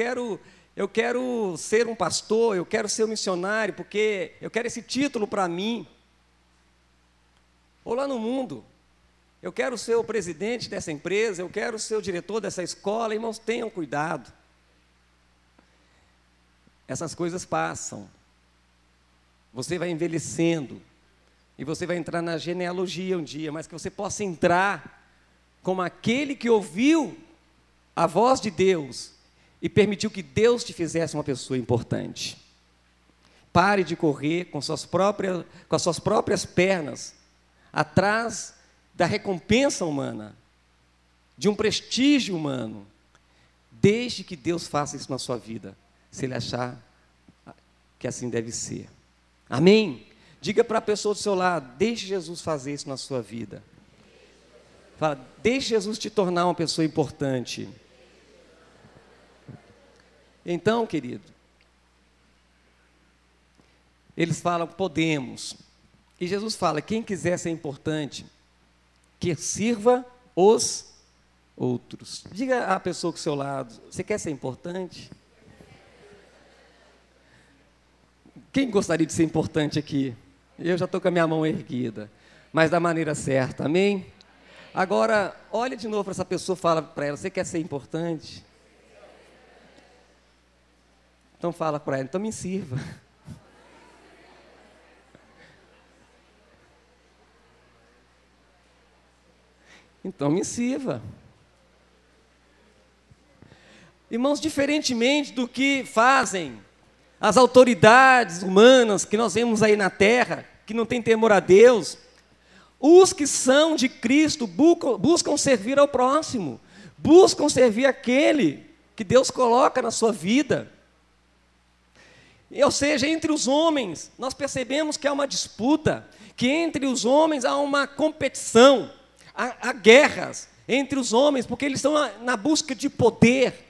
quero ser um pastor, eu quero ser um missionário, porque eu quero esse título para mim. Ou lá no mundo, eu quero ser o presidente dessa empresa, eu quero ser o diretor dessa escola. Irmãos, tenham cuidado. Essas coisas passam. Você vai envelhecendo, e você vai entrar na genealogia um dia, mas que você possa entrar como aquele que ouviu a voz de Deus e permitiu que Deus te fizesse uma pessoa importante. Pare de correr com as suas próprias pernas atrás da recompensa humana, de um prestígio humano. Deixe que Deus faça isso na sua vida, se Ele achar que assim deve ser. Amém? Diga para a pessoa do seu lado, deixe Jesus fazer isso na sua vida. Fala, deixe Jesus te tornar uma pessoa importante. Então, querido, eles falam, podemos. E Jesus fala, quem quiser ser importante, que sirva os outros. Diga à pessoa do seu lado, você quer ser importante? Quem gostaria de ser importante aqui? Eu já estou com a minha mão erguida, mas da maneira certa, amém? Agora, olha de novo para essa pessoa, fala para ela, você quer ser importante? Então fala para ela, então me sirva. Então me sirva. Irmãos, diferentemente do que fazem as autoridades humanas que nós vemos aí na terra, que não têm temor a Deus, os que são de Cristo buscam servir ao próximo, buscam servir aquele que Deus coloca na sua vida. Ou seja, entre os homens, nós percebemos que há uma disputa, que entre os homens há uma competição, há guerras entre os homens, porque eles estão na busca de poder.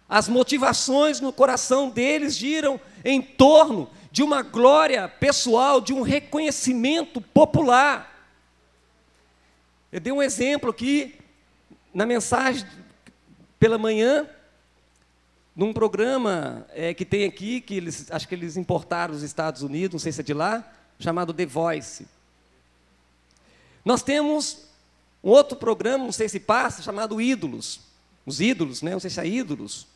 As motivações no coração deles giram em torno de uma glória pessoal, de um reconhecimento popular. Eu dei um exemplo aqui, na mensagem pela manhã, num programa que tem aqui, que acho que eles importaram dos Estados Unidos, não sei se é de lá, chamado The Voice. Nós temos um outro programa, não sei se passa, chamado Ídolos. Os ídolos, né? Não sei se é ídolos.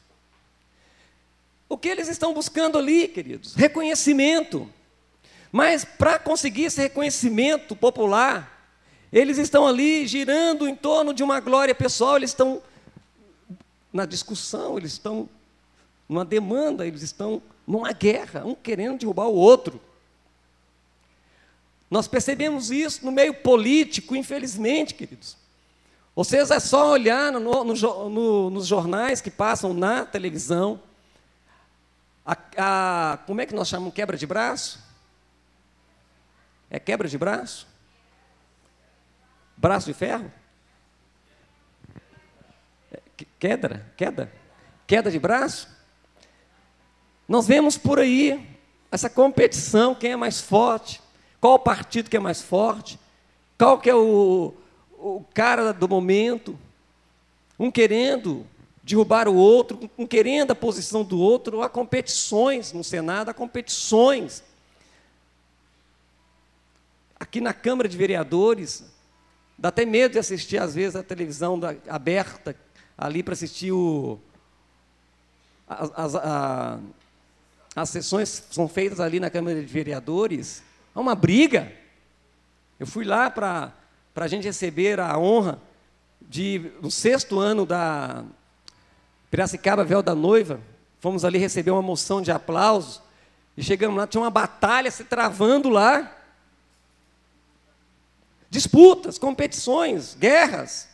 O que eles estão buscando ali, queridos? Reconhecimento. Mas para conseguir esse reconhecimento popular, eles estão ali girando em torno de uma glória pessoal, eles estão na discussão, eles estão numa demanda, eles estão numa guerra, um querendo derrubar o outro. Nós percebemos isso no meio político, infelizmente, queridos. Vocês é só olhar nos jornais que passam na televisão, como é que nós chamamos? Quebra de braço? É quebra de braço? Braço de ferro? Queda de braço? Nós vemos por aí essa competição, quem é mais forte, qual o partido que é mais forte, qual que é o cara do momento, um querendo derrubar o outro, um querendo a posição do outro. Há competições no Senado, há competições. Aqui na Câmara de Vereadores, dá até medo de assistir, às vezes, a televisão aberta, ali para assistir as sessões que são feitas ali na Câmara de Vereadores. Há uma briga. Eu fui lá para a gente receber a honra do 6º ano da Piracicaba Véu da Noiva. Fomos ali receber uma moção de aplausos e chegamos lá, tinha uma batalha se travando lá. Disputas, competições, guerras.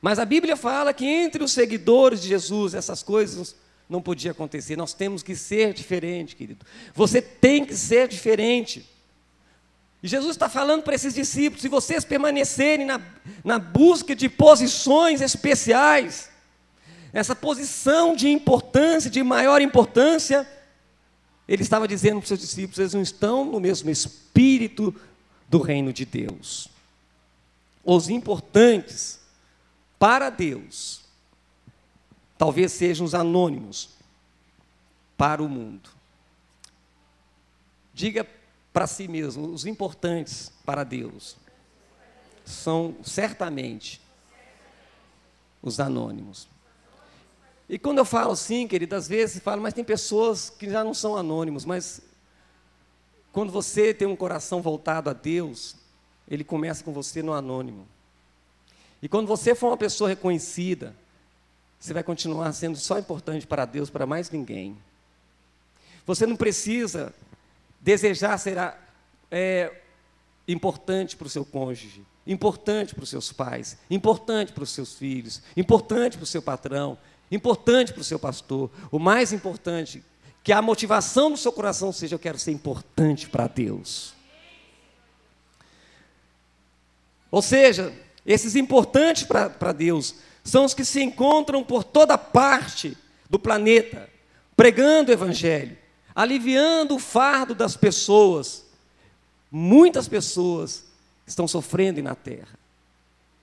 Mas a Bíblia fala que entre os seguidores de Jesus essas coisas não podiam acontecer. Nós temos que ser diferente, querido. Você tem que ser diferente. E Jesus está falando para esses discípulos, se vocês permanecerem na busca de posições especiais, essa posição de importância, de maior importância, ele estava dizendo para os seus discípulos, eles não estão no mesmo espírito do reino de Deus. Os importantes para Deus, talvez sejam os anônimos para o mundo. Diga para si mesmo, os importantes para Deus são certamente os anônimos. E quando eu falo assim, querido, às vezes eu falo, mas tem pessoas que já não são anônimos, mas quando você tem um coração voltado a Deus, ele começa com você no anônimo. E quando você for uma pessoa reconhecida, você vai continuar sendo só importante para Deus, para mais ninguém. Você não precisa desejar ser importante para o seu cônjuge, importante para os seus pais, importante para os seus filhos, importante para o seu patrão, importante para o seu pastor. O mais importante que a motivação do seu coração seja: eu quero ser importante para Deus. Ou seja, esses importantes para Deus são os que se encontram por toda parte do planeta, pregando o Evangelho, aliviando o fardo das pessoas. Muitas pessoas estão sofrendo na terra,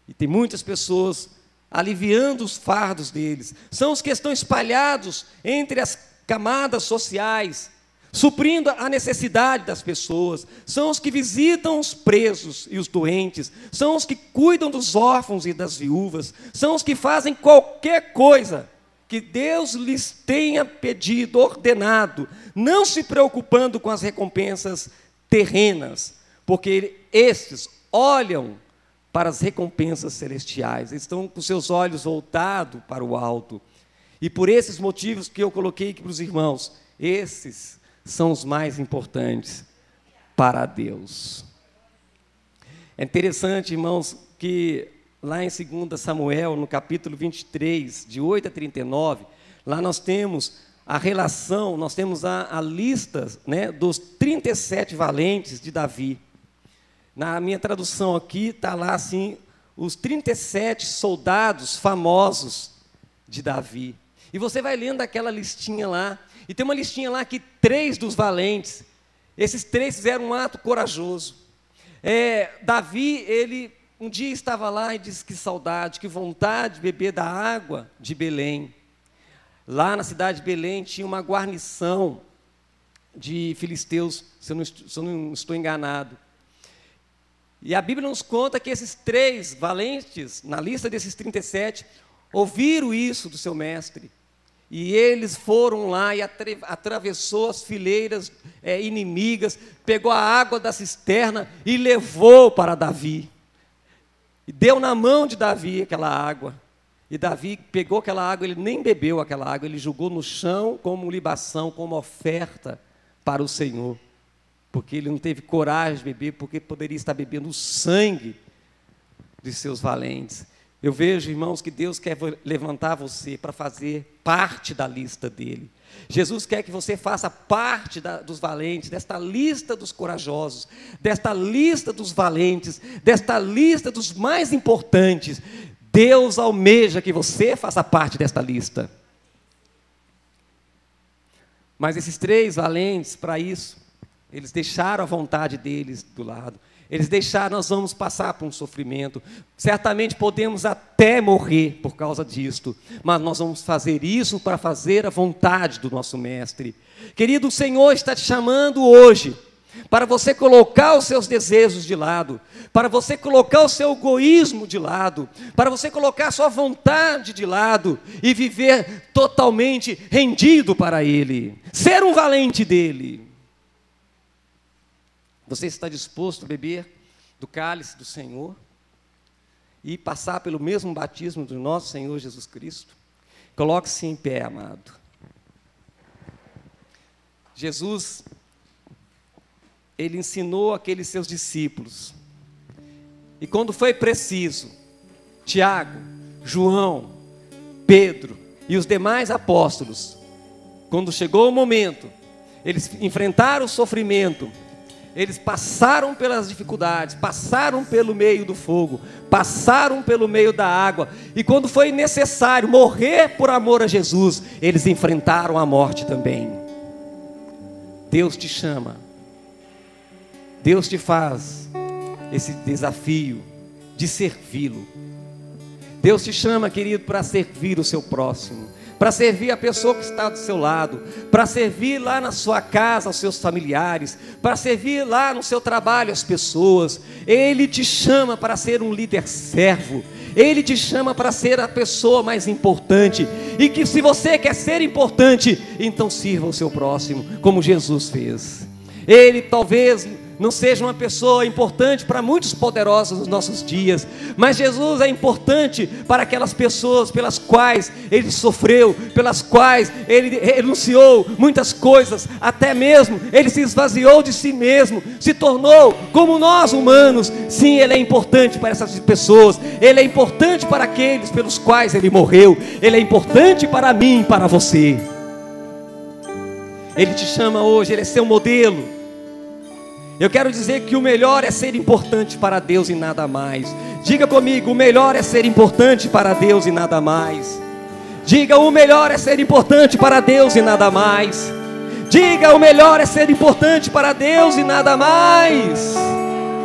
e tem muitas pessoas aliviando os fardos deles. São os que estão espalhados entre as camadas sociais, suprindo a necessidade das pessoas. São os que visitam os presos e os doentes. São os que cuidam dos órfãos e das viúvas. São os que fazem qualquer coisa que Deus lhes tenha pedido, ordenado, não se preocupando com as recompensas terrenas, porque estes olham para as recompensas celestiais, eles estão com seus olhos voltados para o alto. E por esses motivos que eu coloquei aqui para os irmãos, esses são os mais importantes para Deus. É interessante, irmãos, que lá em 2 Samuel, no capítulo 23, de 8 a 39, lá nós temos a relação, nós temos a lista, né, dos 37 valentes de Davi. Na minha tradução aqui, está lá assim, os 37 soldados famosos de Davi. E você vai lendo aquela listinha lá, e tem uma listinha lá que 3 dos valentes, esses 3 fizeram um ato corajoso. Davi, ele um dia estava lá e disse: que saudade, que vontade de beber da água de Belém. Lá na cidade de Belém tinha uma guarnição de filisteus, se eu não estou enganado. E a Bíblia nos conta que esses 3 valentes, na lista desses 37, ouviram isso do seu mestre. E eles foram lá e atravessou as fileiras inimigas, pegou a água da cisterna e levou para Davi. E deu na mão de Davi aquela água. E Davi pegou aquela água, ele nem bebeu aquela água, ele jogou no chão como libação, como oferta para o Senhor. Porque ele não teve coragem de beber, porque poderia estar bebendo o sangue de seus valentes. Eu vejo, irmãos, que Deus quer levantar você para fazer parte da lista dele. Jesus quer que você faça parte dos valentes, desta lista dos corajosos, desta lista dos valentes, desta lista dos mais importantes. Deus almeja que você faça parte desta lista. Mas esses 3 valentes, para isso, eles deixaram a vontade deles do lado. Eles deixaram: nós vamos passar por um sofrimento. Certamente podemos até morrer por causa disto, mas nós vamos fazer isso para fazer a vontade do nosso Mestre. Querido, o Senhor está te chamando hoje para você colocar os seus desejos de lado, para você colocar o seu egoísmo de lado, para você colocar a sua vontade de lado e viver totalmente rendido para Ele, ser um valente dEle. Você está disposto a beber do cálice do Senhor e passar pelo mesmo batismo do nosso Senhor Jesus Cristo? Coloque-se em pé, amado. Jesus, ele ensinou aqueles seus discípulos. E quando foi preciso, Tiago, João, Pedro e os demais apóstolos, quando chegou o momento, eles enfrentaram o sofrimento. Eles passaram pelas dificuldades, passaram pelo meio do fogo, passaram pelo meio da água. E quando foi necessário morrer por amor a Jesus, eles enfrentaram a morte também. Deus te chama. Deus te faz esse desafio de servi-lo. Deus te chama, querido, para servir o seu próximo, para servir a pessoa que está do seu lado, para servir lá na sua casa aos seus familiares, para servir lá no seu trabalho as pessoas. Ele te chama para ser um líder servo. Ele te chama para ser a pessoa mais importante. E que se você quer ser importante, então sirva o seu próximo, como Jesus fez. Ele talvez não seja uma pessoa importante para muitos poderosos nos nossos dias, mas Jesus é importante para aquelas pessoas pelas quais Ele sofreu, pelas quais Ele renunciou muitas coisas, até mesmo Ele se esvaziou de si mesmo, se tornou como nós humanos. Sim, Ele é importante para essas pessoas, Ele é importante para aqueles pelos quais Ele morreu, Ele é importante para mim e para você. Ele te chama hoje, Ele é seu modelo. Eu quero dizer que o melhor é ser importante para Deus e nada mais. Diga comigo, o melhor é ser importante para Deus e nada mais. Diga, o melhor é ser importante para Deus e nada mais. Diga, o melhor é ser importante para Deus e nada mais.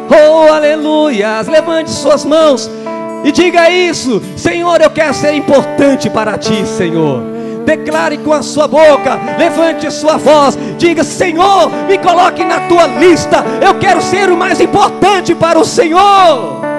Oh, aleluias. Levante suas mãos e diga isso: Senhor, eu quero ser importante para Ti, Senhor. Declare com a sua boca, levante a sua voz, diga: Senhor, me coloque na Tua lista. Eu quero ser o mais importante para o Senhor.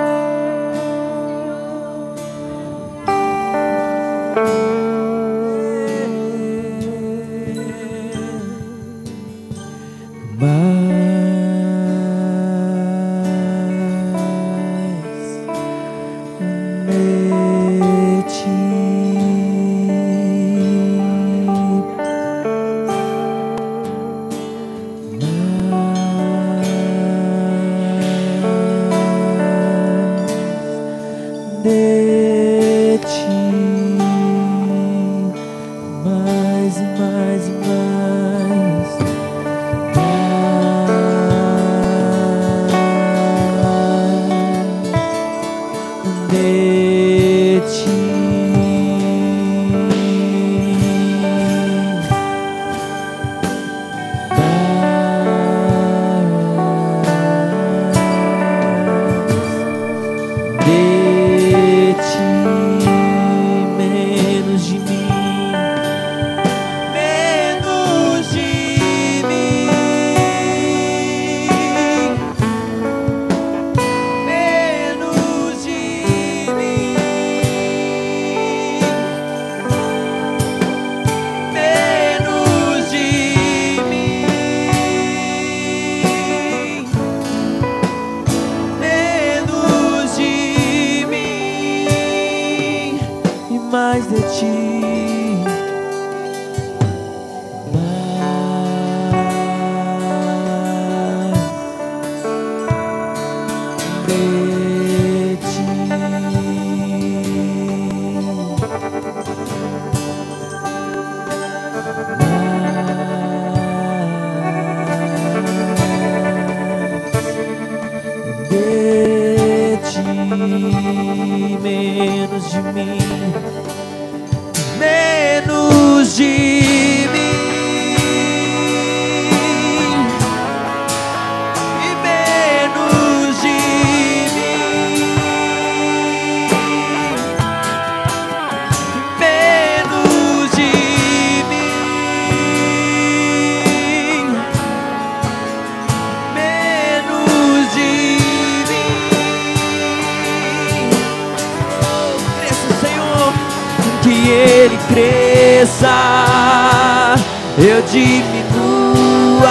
Eu diminua,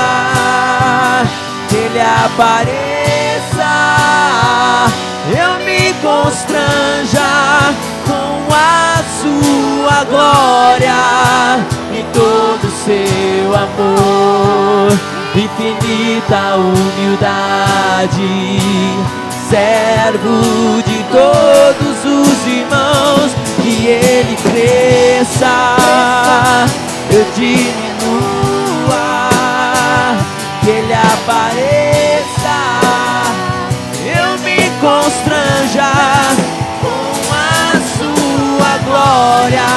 que Ele apareça, eu me constranja com a sua glória e todo o seu amor, infinita humildade, servo de todos os irmãos, que Ele cresça, eu diminua, que Ele apareça, eu me constranja com a sua glória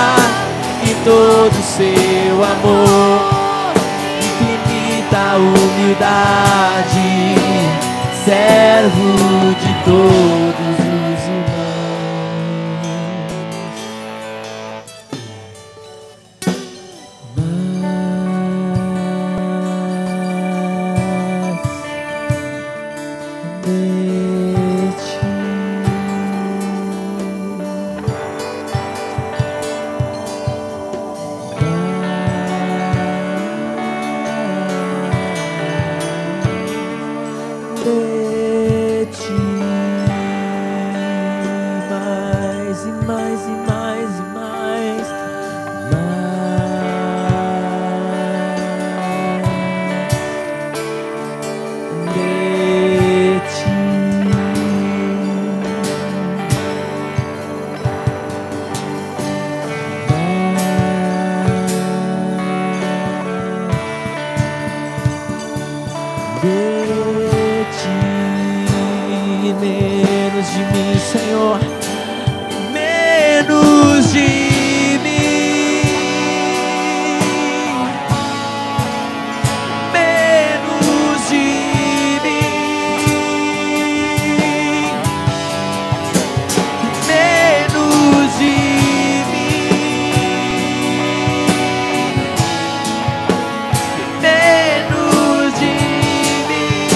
e todo o seu amor, infinita humildade, servo de todos os Senhor. Menos de mim, menos de mim, menos de mim, menos de mim.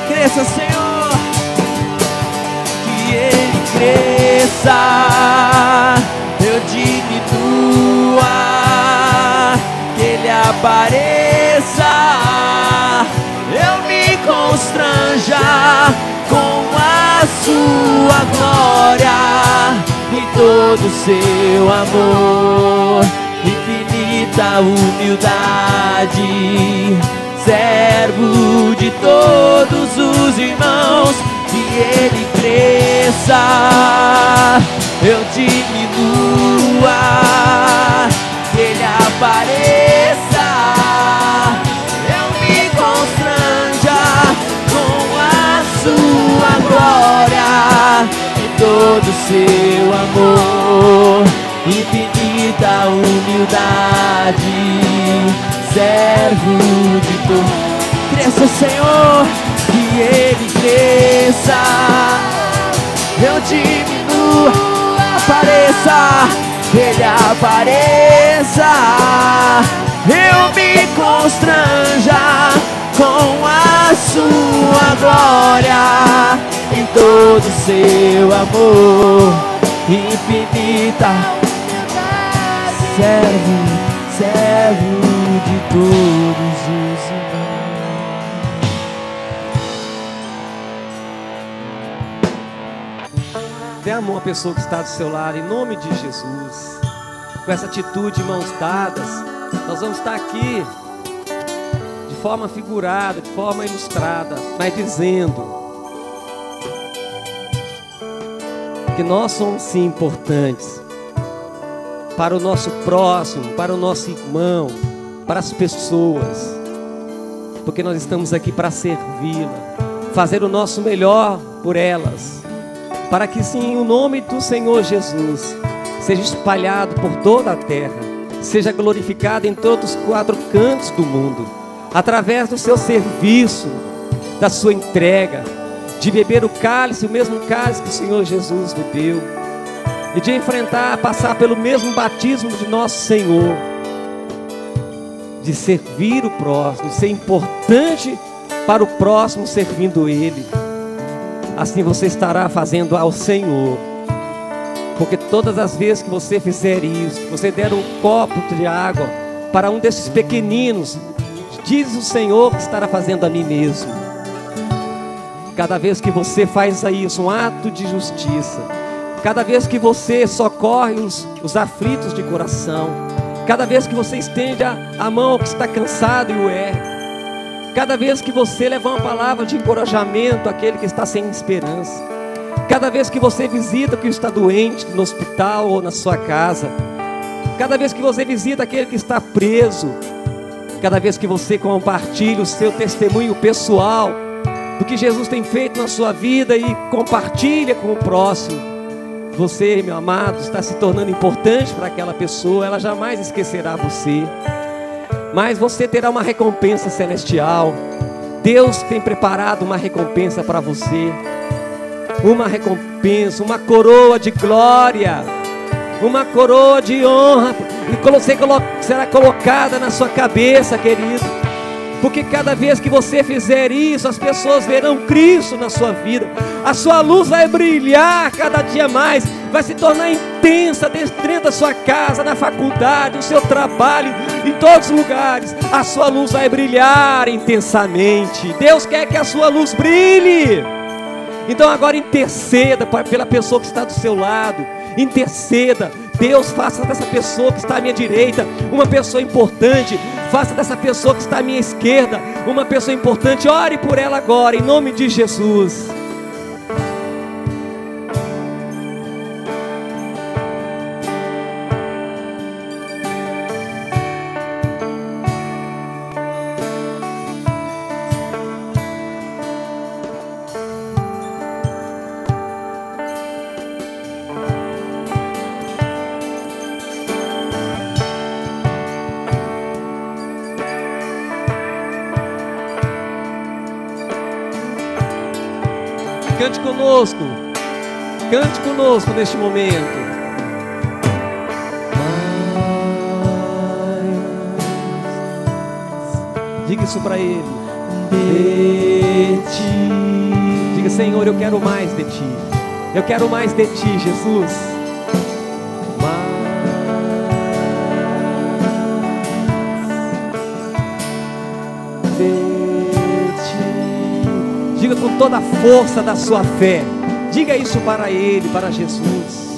Cresça, Senhor, que Ele cresça, eu diminua, que Ele apareça, eu me constranja com a sua glória e todo o seu amor, infinita humildade, servo de todos os irmãos. Que Ele cresça, eu diminua, que Ele apareça, eu me constranja com a sua glória e todo o seu amor, infinita humildade, servo de todos. Cresça, Senhor, que Ele cresça, eu diminuo, apareça, Ele apareça, eu me constranja com a sua glória em todo o seu amor, infinita, servo de todos os irmãos. Dê a mão à pessoa que está do seu lado, em nome de Jesus. Com essa atitude, mãos dadas, nós vamos estar aqui de forma figurada, de forma ilustrada, mas dizendo que nós somos sim importantes para o nosso próximo, para o nosso irmão, para as pessoas, porque nós estamos aqui para servi-la, fazer o nosso melhor por elas, para que sim o nome do Senhor Jesus seja espalhado por toda a terra, seja glorificado em todos os 4 cantos do mundo, através do seu serviço, da sua entrega, de beber o cálice, o mesmo cálice que o Senhor Jesus bebeu, e de enfrentar, passar pelo mesmo batismo de nosso Senhor, de servir o próximo, de ser importante para o próximo, servindo Ele. Assim você estará fazendo ao Senhor, porque todas as vezes que você fizer isso, você der um copo de água para um desses pequeninos, diz o Senhor que estará fazendo a mim mesmo. Cada vez que você faz isso, um ato de justiça, cada vez que você socorre os aflitos de coração, cada vez que você estende a mão ao que está cansado e o erra, cada vez que você leva uma palavra de encorajamento àquele que está sem esperança, cada vez que você visita o que está doente no hospital ou na sua casa, cada vez que você visita aquele que está preso, cada vez que você compartilha o seu testemunho pessoal do que Jesus tem feito na sua vida e compartilha com o próximo, você, meu amado, está se tornando importante para aquela pessoa. Ela jamais esquecerá você, mas você terá uma recompensa celestial. Deus tem preparado uma recompensa para você, uma recompensa, uma coroa de glória, uma coroa de honra, e será colocada na sua cabeça, querido, porque cada vez que você fizer isso, as pessoas verão Cristo na sua vida, a sua luz vai brilhar cada dia mais, vai se tornar intensa dentro da sua casa, na faculdade, no seu trabalho, em todos os lugares, a sua luz vai brilhar intensamente. Deus quer que a sua luz brilhe. Então agora interceda pela pessoa que está do seu lado, interceda. Deus, faça dessa pessoa que está à minha direita uma pessoa importante, faça dessa pessoa que está à minha esquerda uma pessoa importante. Ore por ela agora, em nome de Jesus. Cante conosco neste momento. Diga isso para Ele. De ti. Diga: Senhor, eu quero mais de Ti. Eu quero mais de Ti, Jesus. Diga com toda a força da sua fé. Diga isso para Ele, para Jesus.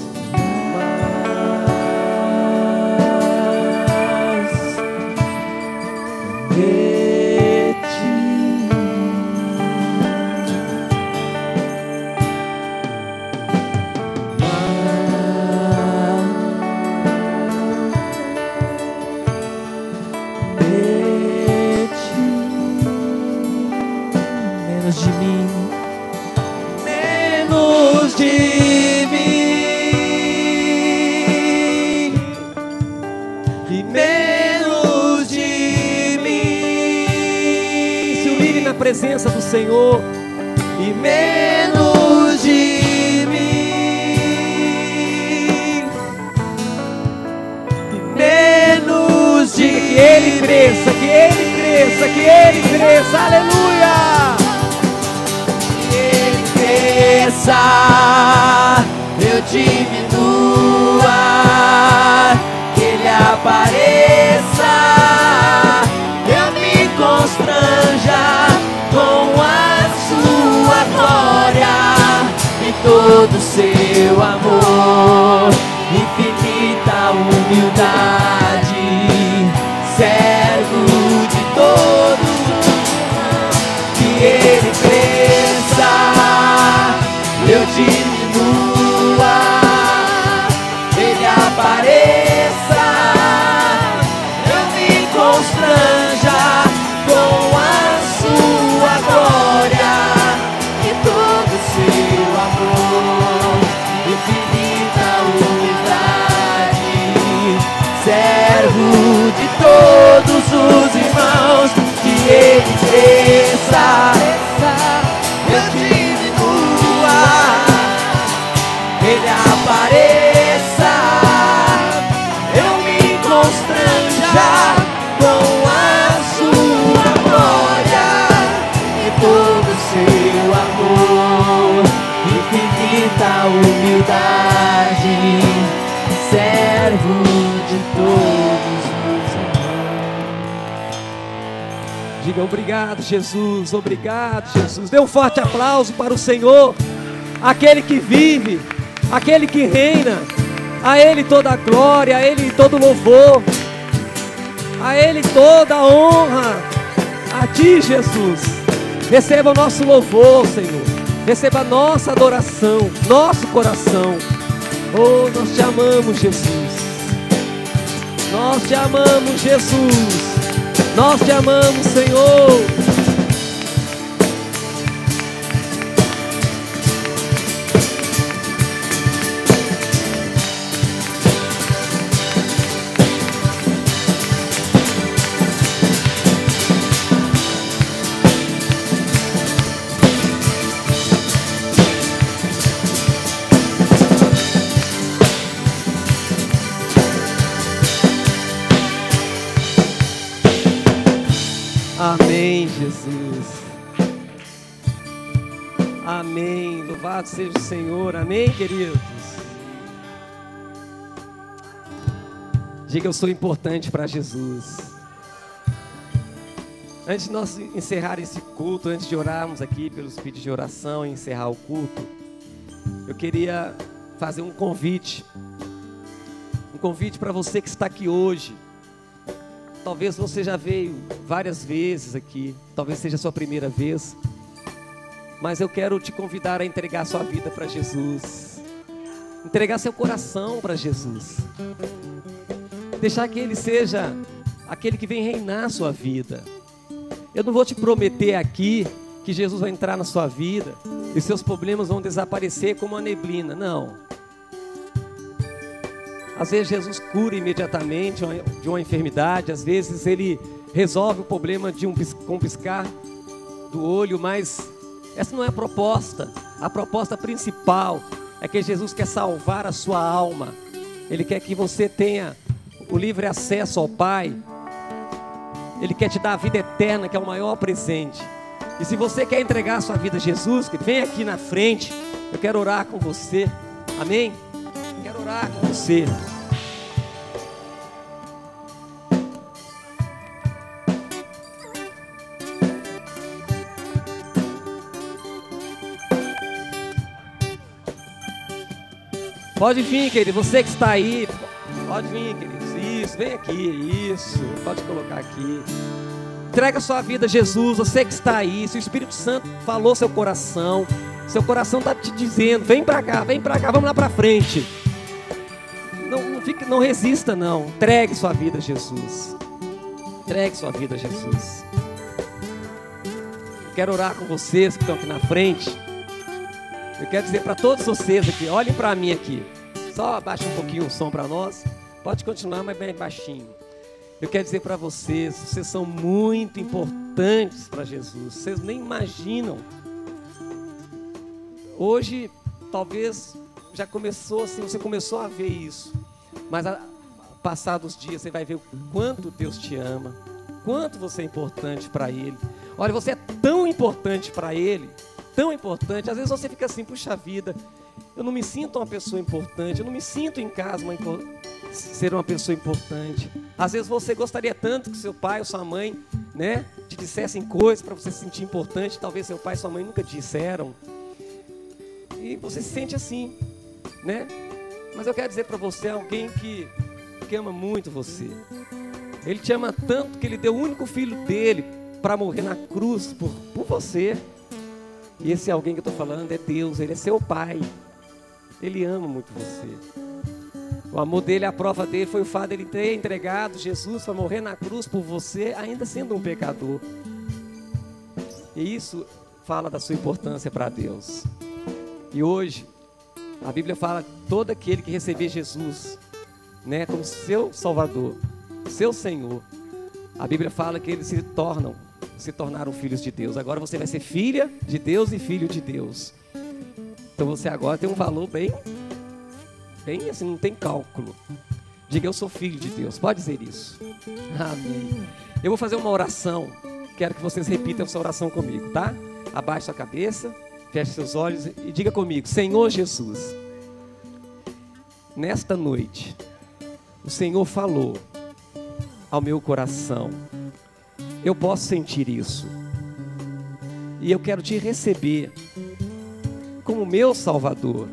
Presença do Senhor e menos de mim, e menos de que Ele cresça, que Ele cresça, que Ele cresça, aleluia! Que Ele cresça, eu diminua, que Ele apareça, eu me constranja com a sua glória e todo o seu amor, infinita humildade, servo de todos, que Ele cresça, eu diminua, Ele apareça, eu me constranja com a sua glória e todo o seu amor, infinita humildade, servo de todos os irmãos, que Ele cresça, eu diminua, Ele apareça, eu me constranja com a sua glória e todo o seu amor, infinita humildade, servo de todos os irmãos. Diga: obrigado, Jesus, obrigado, Jesus. Dê um forte aplauso para o Senhor, aquele que vive, aquele que reina. A Ele toda a glória, a Ele todo louvor, a Ele toda a honra. A Ti, Jesus. Receba o nosso louvor, Senhor. Receba a nossa adoração, nosso coração. Oh, nós Te amamos, Jesus. Nós Te amamos, Jesus. Nós Te amamos, Senhor. Amém, Jesus. Amém. Louvado seja o Senhor. Amém, queridos. Diga: eu sou importante para Jesus. Antes de nós encerrar esse culto, antes de orarmos aqui pelos pedidos de oração e encerrar o culto, eu queria fazer um convite. Um convite para você que está aqui hoje. Talvez você já veio várias vezes aqui, talvez seja a sua primeira vez, mas eu quero te convidar a entregar sua vida para Jesus, entregar seu coração para Jesus, deixar que Ele seja aquele que vem reinar a sua vida. Eu não vou te prometer aqui que Jesus vai entrar na sua vida e seus problemas vão desaparecer como a neblina, não. Às vezes Jesus cura imediatamente de uma enfermidade, às vezes Ele resolve o problema com um piscar do olho, mas essa não é a proposta. A proposta principal é que Jesus quer salvar a sua alma. Ele quer que você tenha o livre acesso ao Pai. Ele quer te dar a vida eterna, que é o maior presente. E se você quer entregar a sua vida a Jesus, vem aqui na frente. Eu quero orar com você. Amém? Eu quero orar com você. Pode vir, querido, você que está aí, pode vir, querido, isso, vem aqui, isso, pode colocar aqui. Entrega a sua vida a Jesus, você que está aí, se o Espírito Santo falou seu coração está te dizendo, vem para cá, vamos lá para frente. Não resista não, entregue sua vida a Jesus. Entregue sua vida a Jesus. Quero orar com vocês que estão aqui na frente. Eu quero dizer para todos vocês aqui, olhem para mim aqui. Só abaixa um pouquinho o som para nós. Pode continuar, mas bem baixinho. Eu quero dizer para vocês, vocês são muito importantes para Jesus. Vocês nem imaginam. Hoje, talvez, já começou assim, você começou a ver isso. Mas, passados os dias, você vai ver o quanto Deus te ama. Quanto você é importante para Ele. Olha, você é tão importante para Ele. Tão importante, às vezes você fica assim, puxa vida, eu não me sinto uma pessoa importante, eu não me sinto em casa ser uma pessoa importante. Às vezes você gostaria tanto que seu pai ou sua mãe, né, te dissessem coisas para você se sentir importante, talvez seu pai e sua mãe nunca disseram, e você se sente assim, né? Mas eu quero dizer para você, alguém que ama muito você. Ele te ama tanto que Ele deu o único filho dele para morrer na cruz por você. E esse alguém que eu estou falando é Deus, Ele é seu Pai. Ele ama muito você. O amor dele, a prova dele foi o fato de Ele ter entregado Jesus para morrer na cruz por você, ainda sendo um pecador. E isso fala da sua importância para Deus. E hoje, a Bíblia fala todo aquele que receber Jesus, né, como seu Salvador, seu Senhor. A Bíblia fala que eles se tornaram filhos de Deus. Agora você vai ser filha de Deus e filho de Deus. Então você agora tem um valor bem assim, não tem cálculo. Diga, eu sou filho de Deus. Pode dizer isso. Amém. Eu vou fazer uma oração. Quero que vocês repitam essa oração comigo, tá? Abaixe sua cabeça, feche seus olhos e diga comigo: Senhor Jesus, nesta noite o Senhor falou ao meu coração. Eu posso sentir isso. E eu quero te receber como meu Salvador,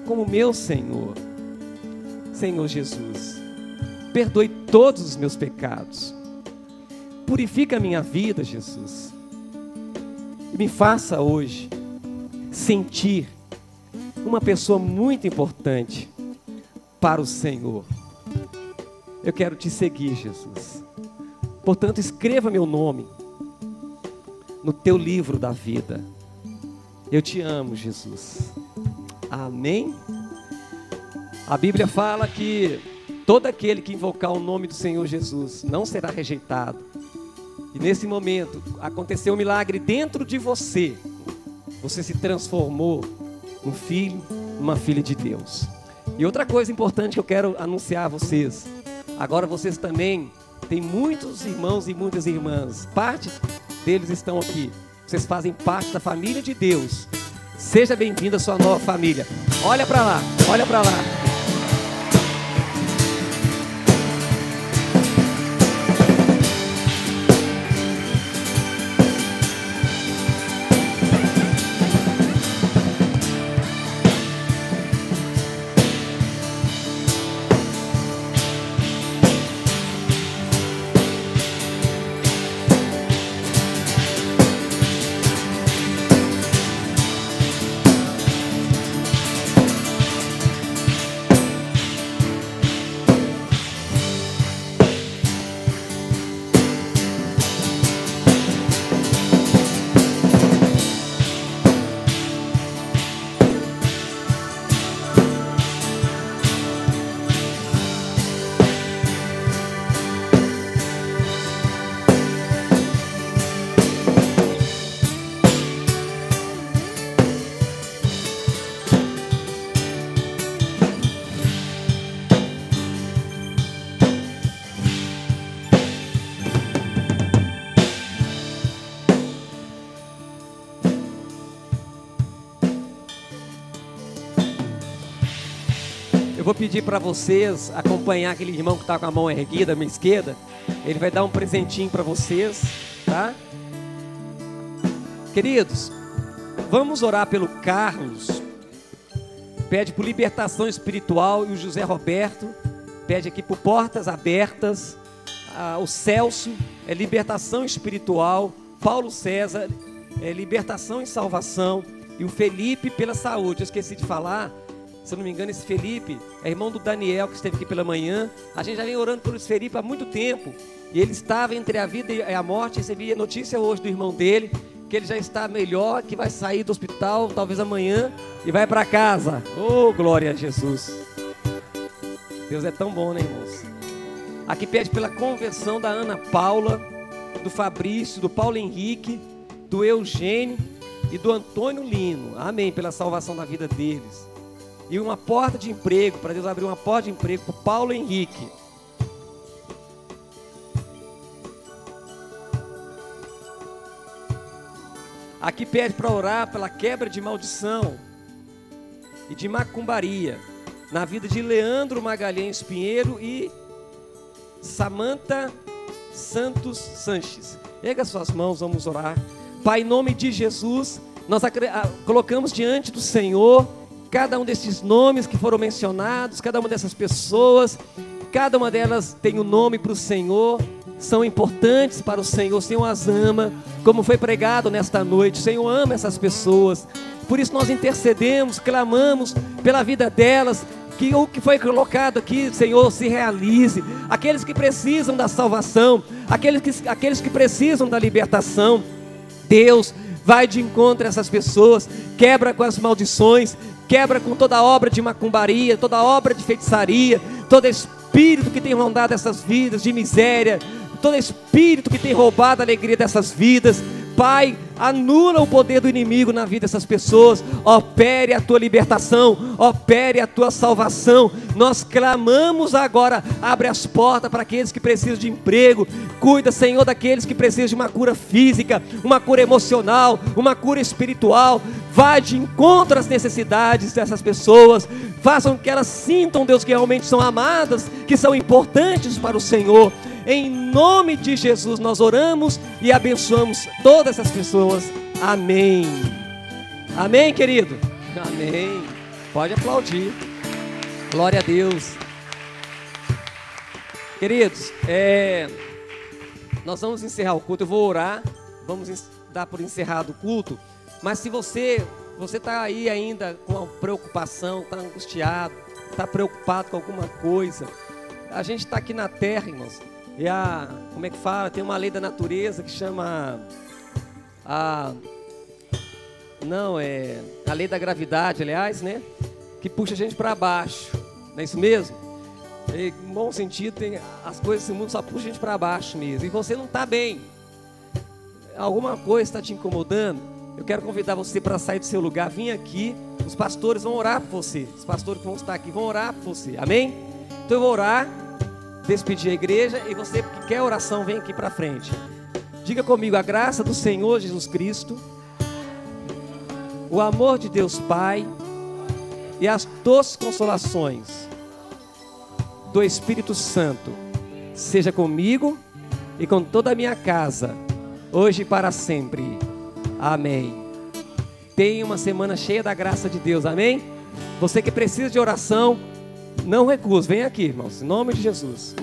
como meu Senhor. Senhor Jesus, perdoe todos os meus pecados. Purifica a minha vida, Jesus. E me faça hoje sentir uma pessoa muito importante para o Senhor. Eu quero te seguir, Jesus. Portanto, escreva meu nome no teu livro da vida. Eu te amo, Jesus. Amém? A Bíblia fala que todo aquele que invocar o nome do Senhor Jesus não será rejeitado. E nesse momento aconteceu um milagre dentro de você. Você se transformou num filho, numa filha de Deus. E outra coisa importante que eu quero anunciar a vocês. Agora vocês também têm muitos irmãos e muitas irmãs. Parte deles estão aqui. Vocês fazem parte da família de Deus. Seja bem-vindo à sua nova família. Olha para lá, olha para lá. Eu vou pedir para vocês acompanhar aquele irmão que está com a mão erguida, à minha esquerda. Ele vai dar um presentinho para vocês, tá? Queridos, vamos orar pelo Carlos. Pede por libertação espiritual. E o José Roberto pede aqui por portas abertas. O Celso é libertação espiritual. Paulo César é libertação e salvação. E o Felipe pela saúde. Eu esqueci de falar, se eu não me engano, esse Felipe é irmão do Daniel, que esteve aqui pela manhã. A gente já vem orando por esse Felipe há muito tempo. E ele estava entre a vida e a morte. Recebi a notícia hoje do irmão dele, que ele já está melhor, que vai sair do hospital, talvez amanhã, e vai para casa. Oh, glória a Jesus. Deus é tão bom, né, irmãos? Aqui pede pela conversão da Ana Paula, do Fabrício, do Paulo Henrique, do Eugênio e do Antônio Lino. Amém, pela salvação da vida deles. E uma porta de emprego, para Deus abrir uma porta de emprego para o Paulo Henrique. Aqui pede para orar pela quebra de maldição e de macumbaria na vida de Leandro Magalhães Pinheiro e Samanta Santos Sanches. Erga suas mãos, vamos orar. Pai, em nome de Jesus, nós colocamos diante do Senhor cada um desses nomes que foram mencionados, cada uma dessas pessoas. Cada uma delas tem um nome para o Senhor, são importantes para o Senhor. O Senhor as ama, como foi pregado nesta noite. O Senhor ama essas pessoas, por isso nós intercedemos, clamamos pela vida delas, que o que foi colocado aqui, Senhor, se realize. Aqueles que precisam da salvação, aqueles que precisam da libertação, Deus, vai de encontro a essas pessoas, quebra com as maldições, quebra com toda obra de macumbaria, toda obra de feitiçaria, todo espírito que tem rondado essas vidas de miséria, todo espírito que tem roubado a alegria dessas vidas. Pai, anula o poder do inimigo na vida dessas pessoas. Opere a tua libertação, opere a tua salvação. Nós clamamos agora, abre as portas para aqueles que precisam de emprego. Cuida, Senhor, daqueles que precisam de uma cura física, uma cura emocional, uma cura espiritual. Vai de encontro às necessidades dessas pessoas. Façam que elas sintam, Deus, que realmente são amadas, que são importantes para o Senhor. Em nome de Jesus nós oramos e abençoamos todas essas pessoas. Amém. Amém, querido? Amém. Pode aplaudir. Glória a Deus. Queridos, nós vamos encerrar o culto. Eu vou orar. Vamos dar por encerrado o culto. Mas se você está aí ainda com uma preocupação, está angustiado, está preocupado com alguma coisa, a gente está aqui na terra, irmãos. E como é que fala? Tem uma lei da natureza que chama a lei da gravidade, aliás, né? Que puxa a gente para baixo. Não é isso mesmo? Em bom sentido, as coisas desse mundo só puxam a gente para baixo mesmo. E você não está bem. Alguma coisa está te incomodando. Eu quero convidar você para sair do seu lugar, vir aqui. Os pastores vão orar por você. Os pastores que vão estar aqui vão orar por você. Amém? Então eu vou orar, despedir a igreja, e você que quer oração, vem aqui para frente. Diga comigo: a graça do Senhor Jesus Cristo, o amor de Deus Pai e as doces consolações do Espírito Santo seja comigo e com toda a minha casa, hoje e para sempre. Amém. Tenha uma semana cheia da graça de Deus. Amém? Você que precisa de oração, não recuse, vem aqui, irmãos, em nome de Jesus.